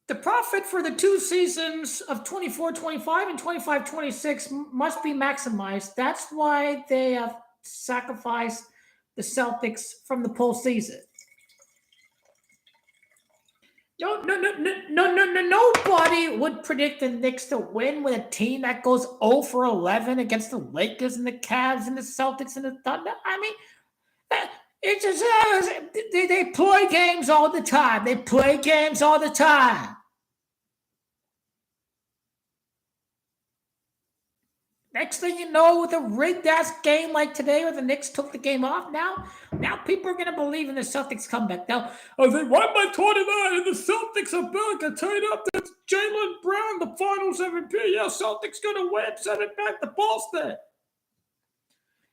The profit for the 2 seasons of 24-25 and 25-26 must be maximized. That's why they have sacrificed the Celtics from the postseason. No, nobody would predict the Knicks to win with a team that goes 0 for 11 against the Lakers and the Cavs and the Celtics and the Thunder. I mean, it's just they play games all the time. They play games all the time. Next thing you know, with a rigged-ass game like today where the Knicks took the game off, now people are going to believe in the Celtics comeback. Now, they won by 29 and the Celtics are back and tied up. That's Jaylen Brown, the finals MVP. Yeah, Celtics going to win, send it back to Boston.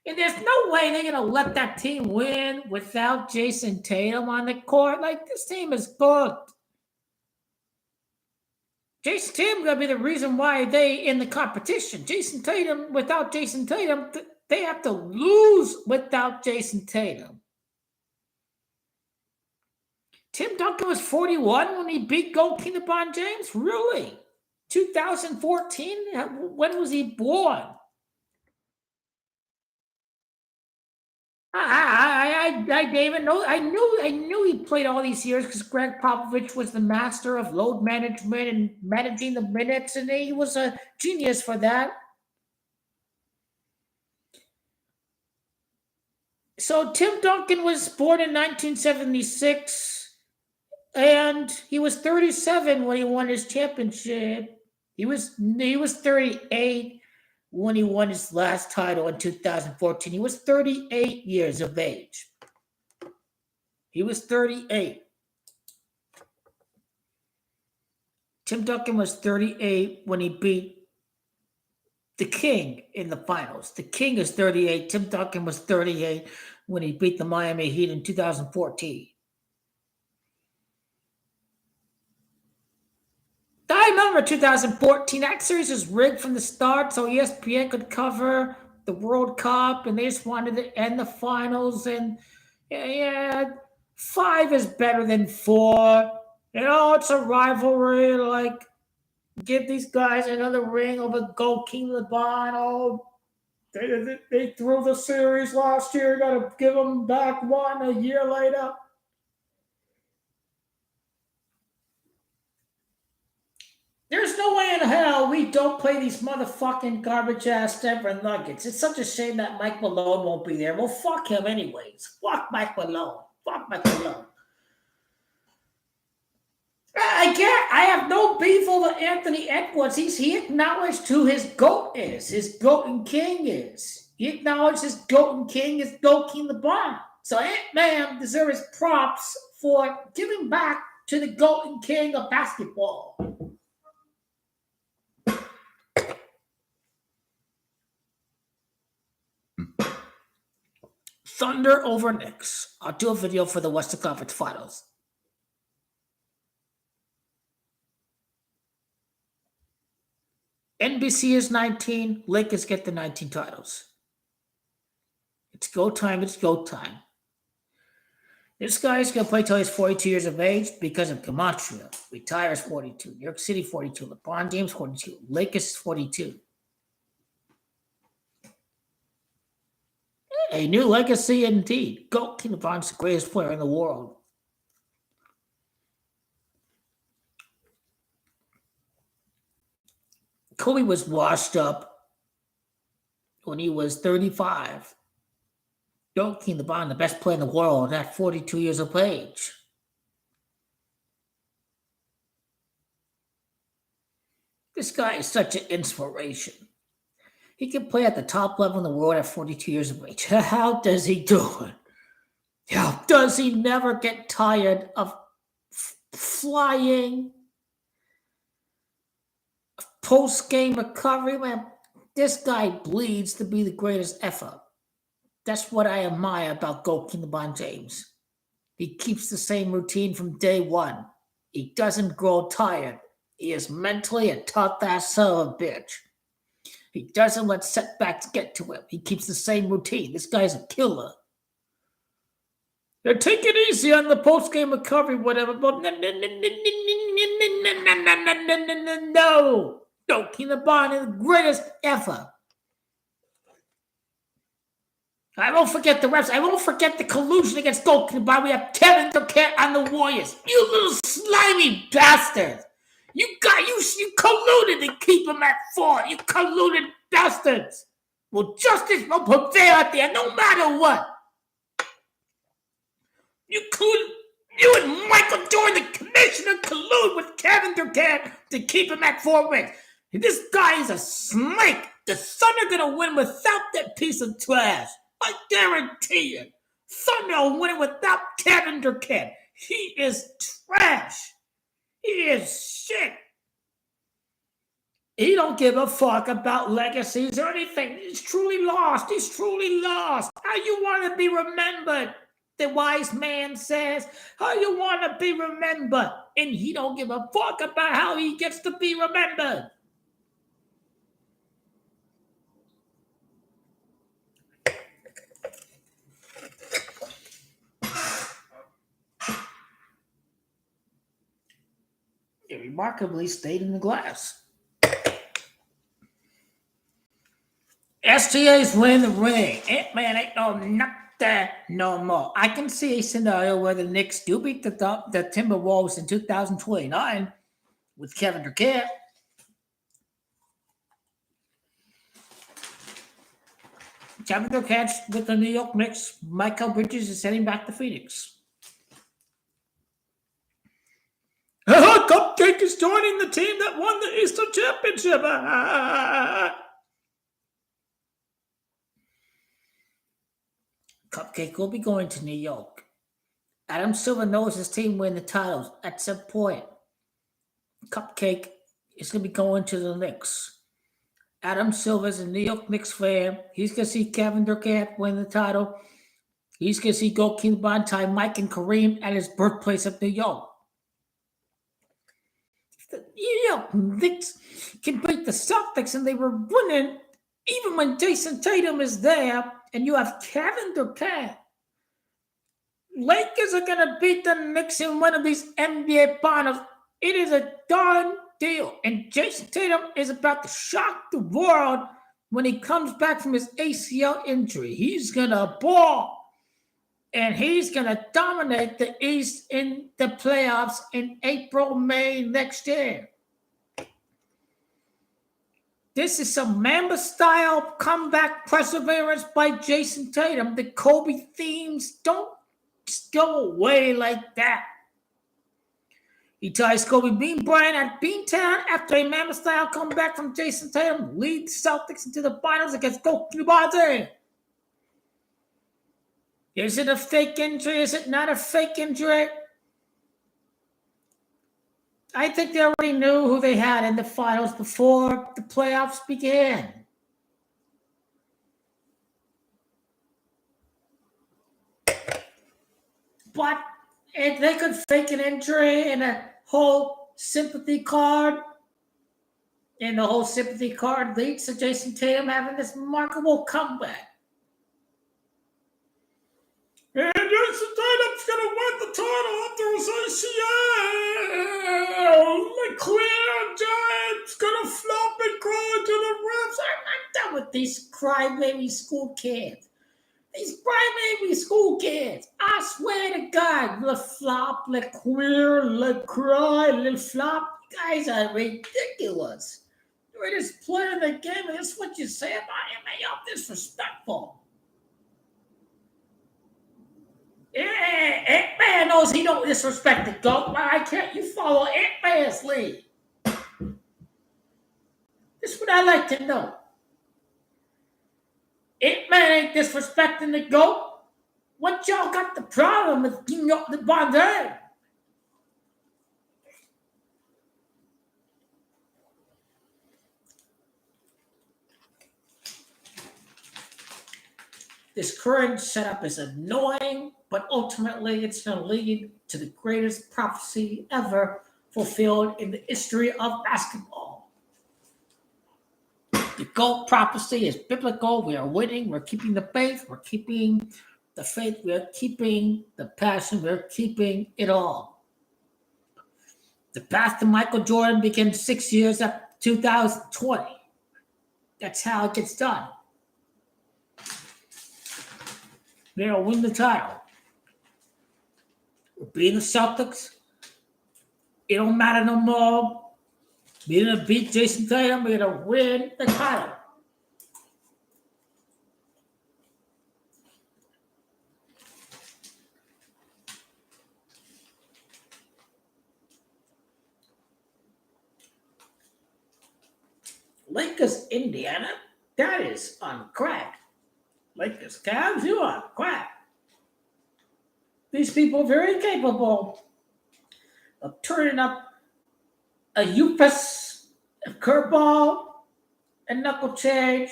And there's no way they're going to let that team win without Jason Tatum on the court. Like, this team is booked. Jason Tatum going to be the reason why they in the competition. Jason Tatum, without Jason Tatum, they have to lose without Jason Tatum. Tim Duncan was 41 when he beat goalkeeper LeBron James? Really? 2014? When was he born? I didn't even know. I knew he played all these years because Greg Popovich was the master of load management and managing the minutes, and he was a genius for that. So Tim Duncan was born in 1976, and he was 37 when he won his championship. He was 38 when he won his last title in 2014. He was 38 years of age. He was 38. Tim Duncan was 38 when he beat the King in the finals. The King is 38. Tim Duncan was 38 when he beat the Miami Heat in 2014. I remember 2014. That series was rigged from the start so ESPN could cover the World Cup, and they just wanted to end the finals. And yeah, 5 is better than 4. It's a rivalry. Like, give these guys another ring over King LeBron. Oh, they threw the series last year. Got to give them back one a year later. There's no way in hell we don't play these motherfucking garbage-ass Denver Nuggets. It's such a shame that Mike Malone won't be there. Well, fuck him anyways. Fuck Mike Malone. Fuck Mike Malone. I have no beef over Anthony Edwards. He acknowledged who his GOAT is. His GOAT and King is. He acknowledged his GOAT and King is King LeBron. So Ant-Man deserves props for giving back to the GOAT and King of basketball. Thunder over Knicks. I'll do a video for the Western Conference Finals. NBC is 19. Lakers get the 19 titles. It's go time. It's go time. This guy's going to play till he's 42 years of age because of Gematria. Retires 42. New York City 42. LeBron James 42. Lakers 42. A new legacy indeed. King LeBron's the greatest player in the world. Kobe was washed up when he was 35. King LeBron, the best player in the world at 42 years of age. This guy is such an inspiration. He can play at the top level in the world at 42 years of age. How does he do it? How does he never get tired of flying? Post-game recovery, man. This guy bleeds to be the greatest ever. That's what I admire about King LeBron James. He keeps the same routine from day one. He doesn't grow tired. He is mentally a tough-ass son of a bitch. He doesn't let setbacks get to him. He keeps the same routine. This guy's a killer. Take it easy on the post-game recovery, whatever. But no. King LeBron is the greatest ever. I won't forget the refs. I won't forget the collusion against King LeBron. We have Kevin Durant on the Warriors. You little slimy bastards. You colluded to keep him at 4. You colluded bastards. Well, justice will prevail out there no matter what. You and Michael Jordan, the commissioner, collude with Kevin Durant to keep him at 4 wins. This guy is a snake. The Thunder are going to win without that piece of trash. I guarantee you. Thunder will win without Kevin Durant. He is trash. He is shit. He don't give a fuck about legacies or anything. He's truly lost. He's truly lost. How you want to be remembered? The wise man says, how you want to be remembered? And he don't give a fuck about how he gets to be remembered. It remarkably stayed in the glass. STA's win the ring. Man ain't no nothing no more. I can see a scenario where the Knicks do beat the Timberwolves in 2029 with Kevin Durant. Kevin Durant with the New York Knicks. Michael Bridges is heading back to Phoenix. Cupcake is joining the team that won the Eastern Championship. Cupcake will be going to New York. Adam Silver knows his team win the titles at some point. Cupcake is going to be going to the Knicks. Adam Silver's a New York Knicks fan. He's going to see Kevin Durant win the title. He's going to see Joakim Bontai, Mike, and Kareem at his birthplace of New York. The New York Knicks can beat the Celtics, and they were winning even when Jason Tatum is there, and you have Kevin Durant. Lakers are going to beat the Knicks in one of these NBA finals. It is a done deal. And Jason Tatum is about to shock the world when he comes back from his ACL injury. He's going to ball. And he's going to dominate the East in the playoffs in April, May next year. This is some Mamba-style comeback perseverance by Jason Tatum. The Kobe themes don't just go away like that. He ties Kobe Bean Bryant at Beantown after a Mamba-style comeback from Jason Tatum. Leads Celtics into the finals against Joakim Bontai. Is it a fake injury? Is it not a fake injury? I think they already knew who they had in the finals before the playoffs began. But if they could fake an injury and a whole sympathy card, and the whole sympathy card leads to Jason Tatum having this remarkable comeback. And Jason Tatum's going to win the title after his ACL. Clear Giants going to flop and cry to the refs. I'm done with these crybaby school kids. These crybaby school kids. I swear to God, le flop, le queer, le cry, le flop. You guys are ridiculous. You're just playing the game, and that's what you say about him. Y'all disrespectful. Yeah, Ant-Man knows he don't disrespect the GOAT. Why can't you follow Ant-Man's lead? This is what I like to know. Ant-Man ain't disrespecting the GOAT. What y'all got the problem with giving up the Bontai? This current setup is annoying, but ultimately it's going to lead to the greatest prophecy ever fulfilled in the history of basketball. The GOAT prophecy is biblical. We are winning. We're keeping the faith. We're keeping the faith. We're keeping the passion. We're keeping it all. The path to Michael Jordan begins 6 years after 2020. That's how it gets done. They'll win the title. We're beating the Celtics. It don't matter no more. We're going to beat Jason Tatum. We're going to win the title. Lakers, Indiana, that is on crack. Lakers, Cavs, you are crack. These people are very capable of turning up a Upas a curveball, a knuckle change,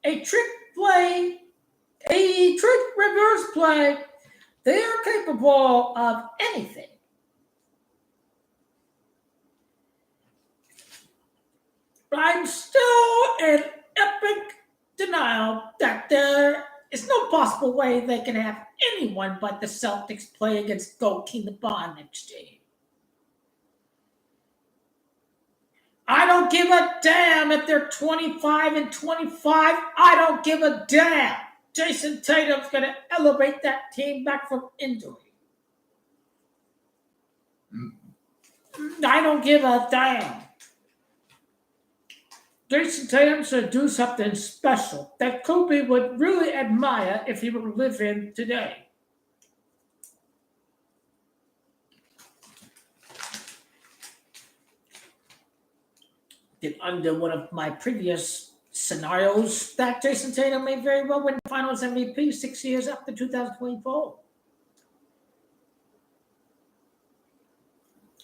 a trick play, a trick reverse play. They are capable of anything. But I'm still in epic denial that there is no possible way they can have anyone but the Celtics play against Goalkeeper the Bond next year. I don't give a damn if they're 25-25. I don't give a damn. Jason Tatum's going to elevate that team back from injury. I don't give a damn. Jason Tatum should do something special that Kobe would really admire if he were living today. That under one of my previous scenarios, that Jason Tatum may very well win Finals MVP 6 years after 2024.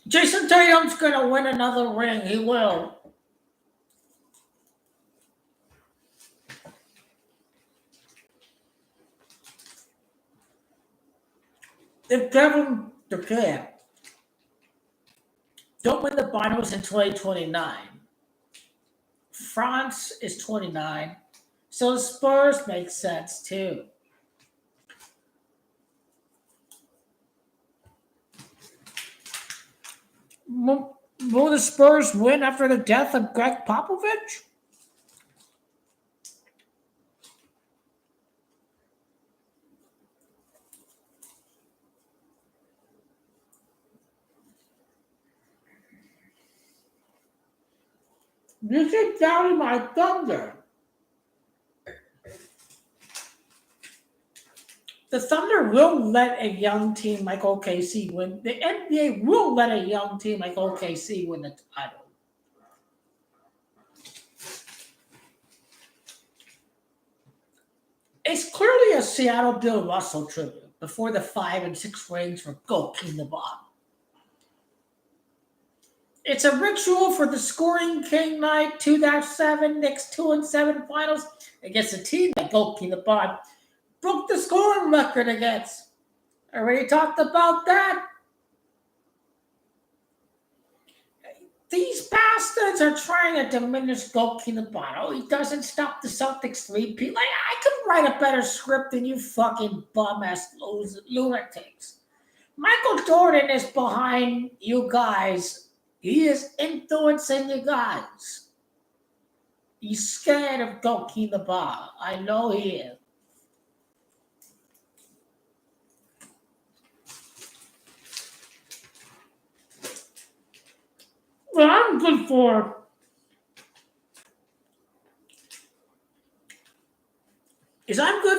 Jason Tatum's going to win another ring. He will. If Kevin Durant don't win the finals in 2029, France is 29, so the Spurs make sense too. Will the Spurs win after the death of Greg Popovich? You keep doubting my Thunder. The Thunder will let a young team like OKC win. The NBA will let a young team like OKC win the title. It's clearly a Seattle Bill Russell tribute before the 5 and 6 rings were Goalkeeper the Bomb. It's a ritual for the Scoring King Night 2007 Knicks 2-7 finals against a team that Goalkeeper the Bomb broke the scoring record against. Already talked about that. These bastards are trying to diminish Goalkeeper the Bomb. Oh, he doesn't stop the Celtics 3P. Like, I could write a better script than you fucking bum-ass lunatics. Michael Jordan is behind you guys. He is influencing you guys. He's scared of Goalkeeper the Bomb. I know he is. Well, I'm good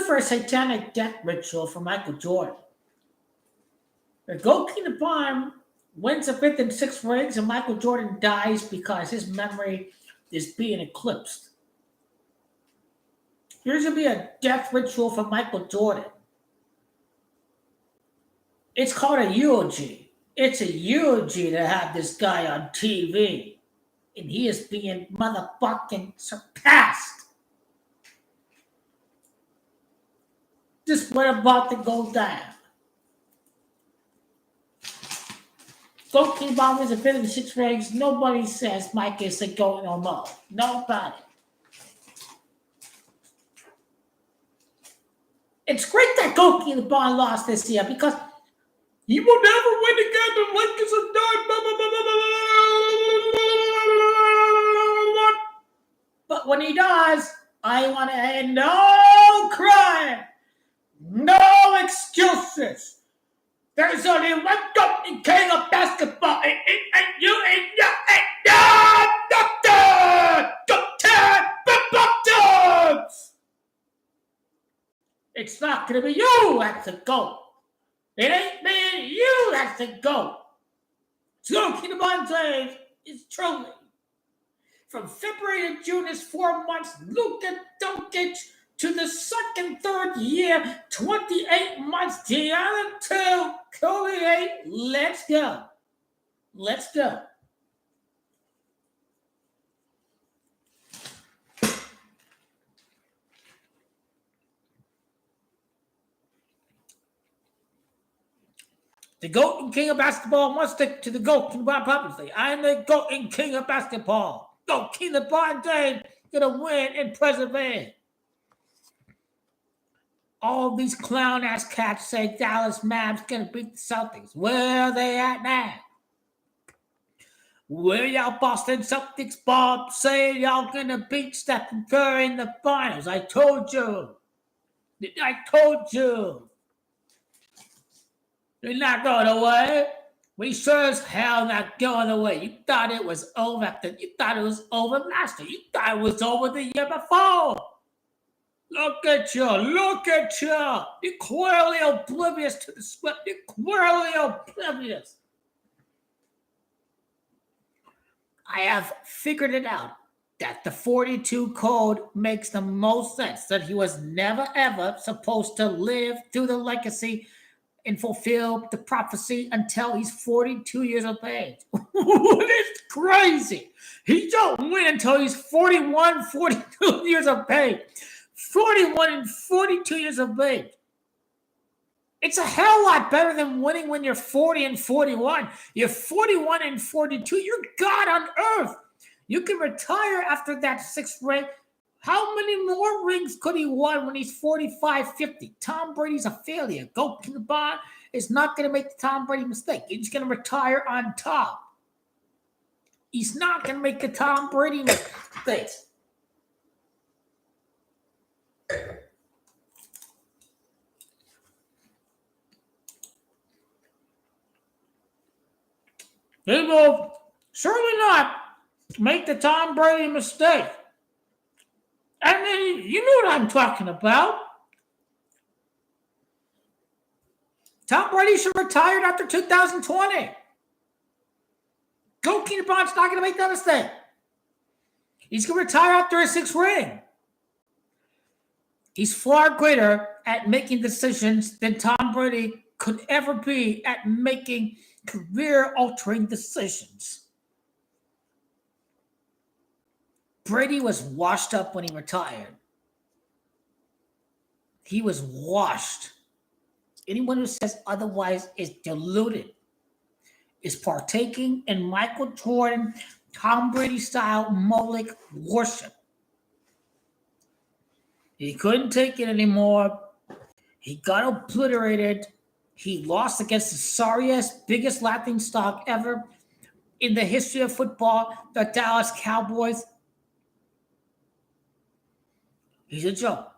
for a satanic death ritual for Michael Jordan. The Goalkeeper the Bomb wins the 5th and 6th rings, and Michael Jordan dies because his memory is being eclipsed. Here's going to be a death ritual for Michael Jordan. It's called a eulogy. It's a eulogy to have this guy on TV, and he is being motherfucking surpassed. This is what about to go down. Goalkeeper Bomb wins the 5th and 6th rings. Nobody says Mike is a goat no more. Nobody. It's great that Goalkeeper Bomb lost this year because he will never win again. The Lakers are done. But when he does, I want to hear no crying, no excuses. There's only one Golden King of basketball, and you ain't It's not going to be you that's the GOAT. It ain't me, you that's the GOAT. So Goalkeeper Bomb says is truly. From February to June is 4 months. Luka Doncic to the second, third year, 28 months. Gianna 2, Kobe 8. Let's go. Let's go. The GOAT and king of basketball must stick to the GOAT and publicly. I am the GOAT and king of basketball. GOAT king LeBron James gonna win in Preservation. All these clown-ass cats say Dallas Mavs gonna beat the Celtics. Where are they at now? Where y'all Boston Celtics, Bob, say y'all gonna beat Stephen Curry in the finals? I told you. They're not going away. We sure as hell not going away. You thought it was over you thought it was over last year. You thought it was over the year before. Look at you. You're clearly oblivious to the script. You're clearly oblivious. I have figured it out that the 42 code makes the most sense, that he was never ever supposed to live through the legacy and fulfill the prophecy until he's 42 years of age. It's crazy. He don't win until he's 41, 42 years of age. 41 and 42 years of age. It's a hell lot better than winning when you're 40 and 41. You're 41 and 42. You're God on earth. You can retire after that 6th ring. How many more rings could he win when he's 45, 50? Tom Brady's a failure. Go to the bond is not going to make the Tom Brady mistake. He's going to retire on top. He's not going to make the Tom Brady mistake. He will certainly not make the Tom Brady mistake. I mean, you know what I'm talking about. Tom Brady should have retired after 2020. Go Keenan Bond's not going to make that mistake. He's going to retire after a 6th ring. He's far greater at making decisions than Tom Brady could ever be at making career-altering decisions. Brady was washed up when he retired. He was washed. Anyone who says otherwise is deluded, is partaking in Michael Jordan, Tom Brady-style Moloch worship. He couldn't take it anymore. He got obliterated. He lost against the sorriest, biggest laughing stock ever in the history of football, the Dallas Cowboys. He's a joke.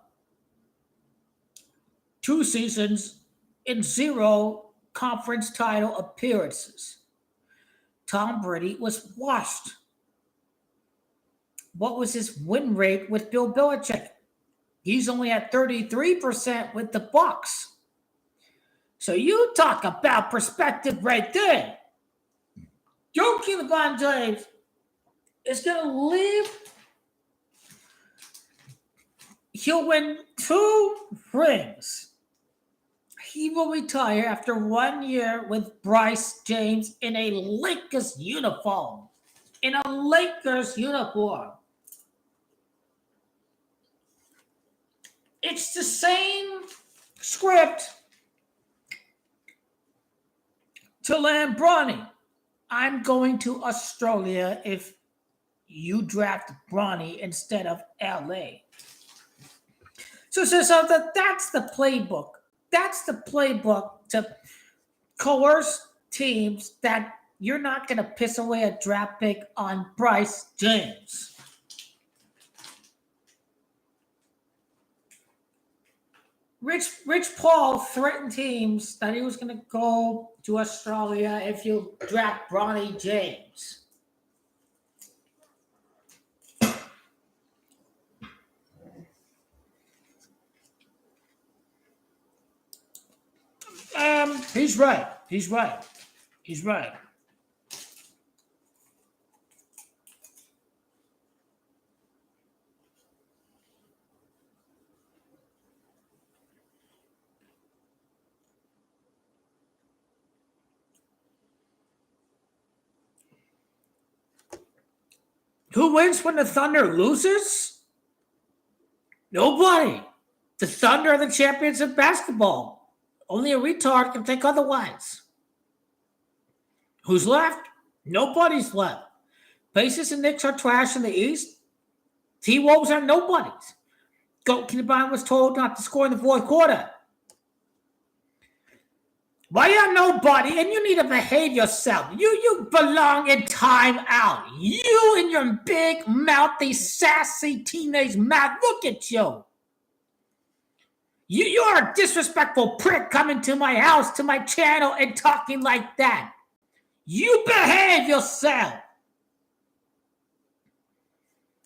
2 seasons and 0 conference title appearances. Tom Brady was washed. What was his win rate with Bill Belichick? He's only at 33% with the Bucs. So you talk about perspective right there. Joe LeBron James is going to leave. He'll win 2 rings. He will retire after 1 year with Bryce James in a Lakers uniform. It's the same script to land Bronny. I'm going to Australia if you draft Bronny instead of LA. So that's the playbook. That's the playbook to coerce teams that you're not going to piss away a draft pick on Bryce James. Rich Paul threatened teams that he was going to go to Australia if you draft Bronny James. He's right. Who wins when the Thunder loses? Nobody. The Thunder are the champions of basketball. Only a retard can think otherwise. Who's left? Nobody's left. Pacers and Knicks are trash in the East. T-Wolves are nobodies. Keegan was told not to score in the fourth quarter. Why you're nobody and you need to behave yourself. You belong in timeout. You and your big mouthy sassy teenage mouth. Look at you. You're a disrespectful prick coming to my house, to my channel, and talking like that. You behave yourself.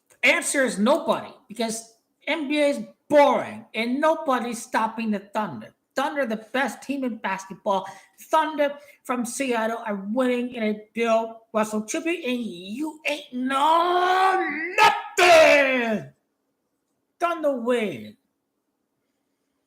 The answer is nobody, because NBA is boring and nobody's stopping the Thunder. Thunder, the best team in basketball. Thunder from Seattle are winning in a Bill Russell tribute, and you ain't know nothing. Thunder win.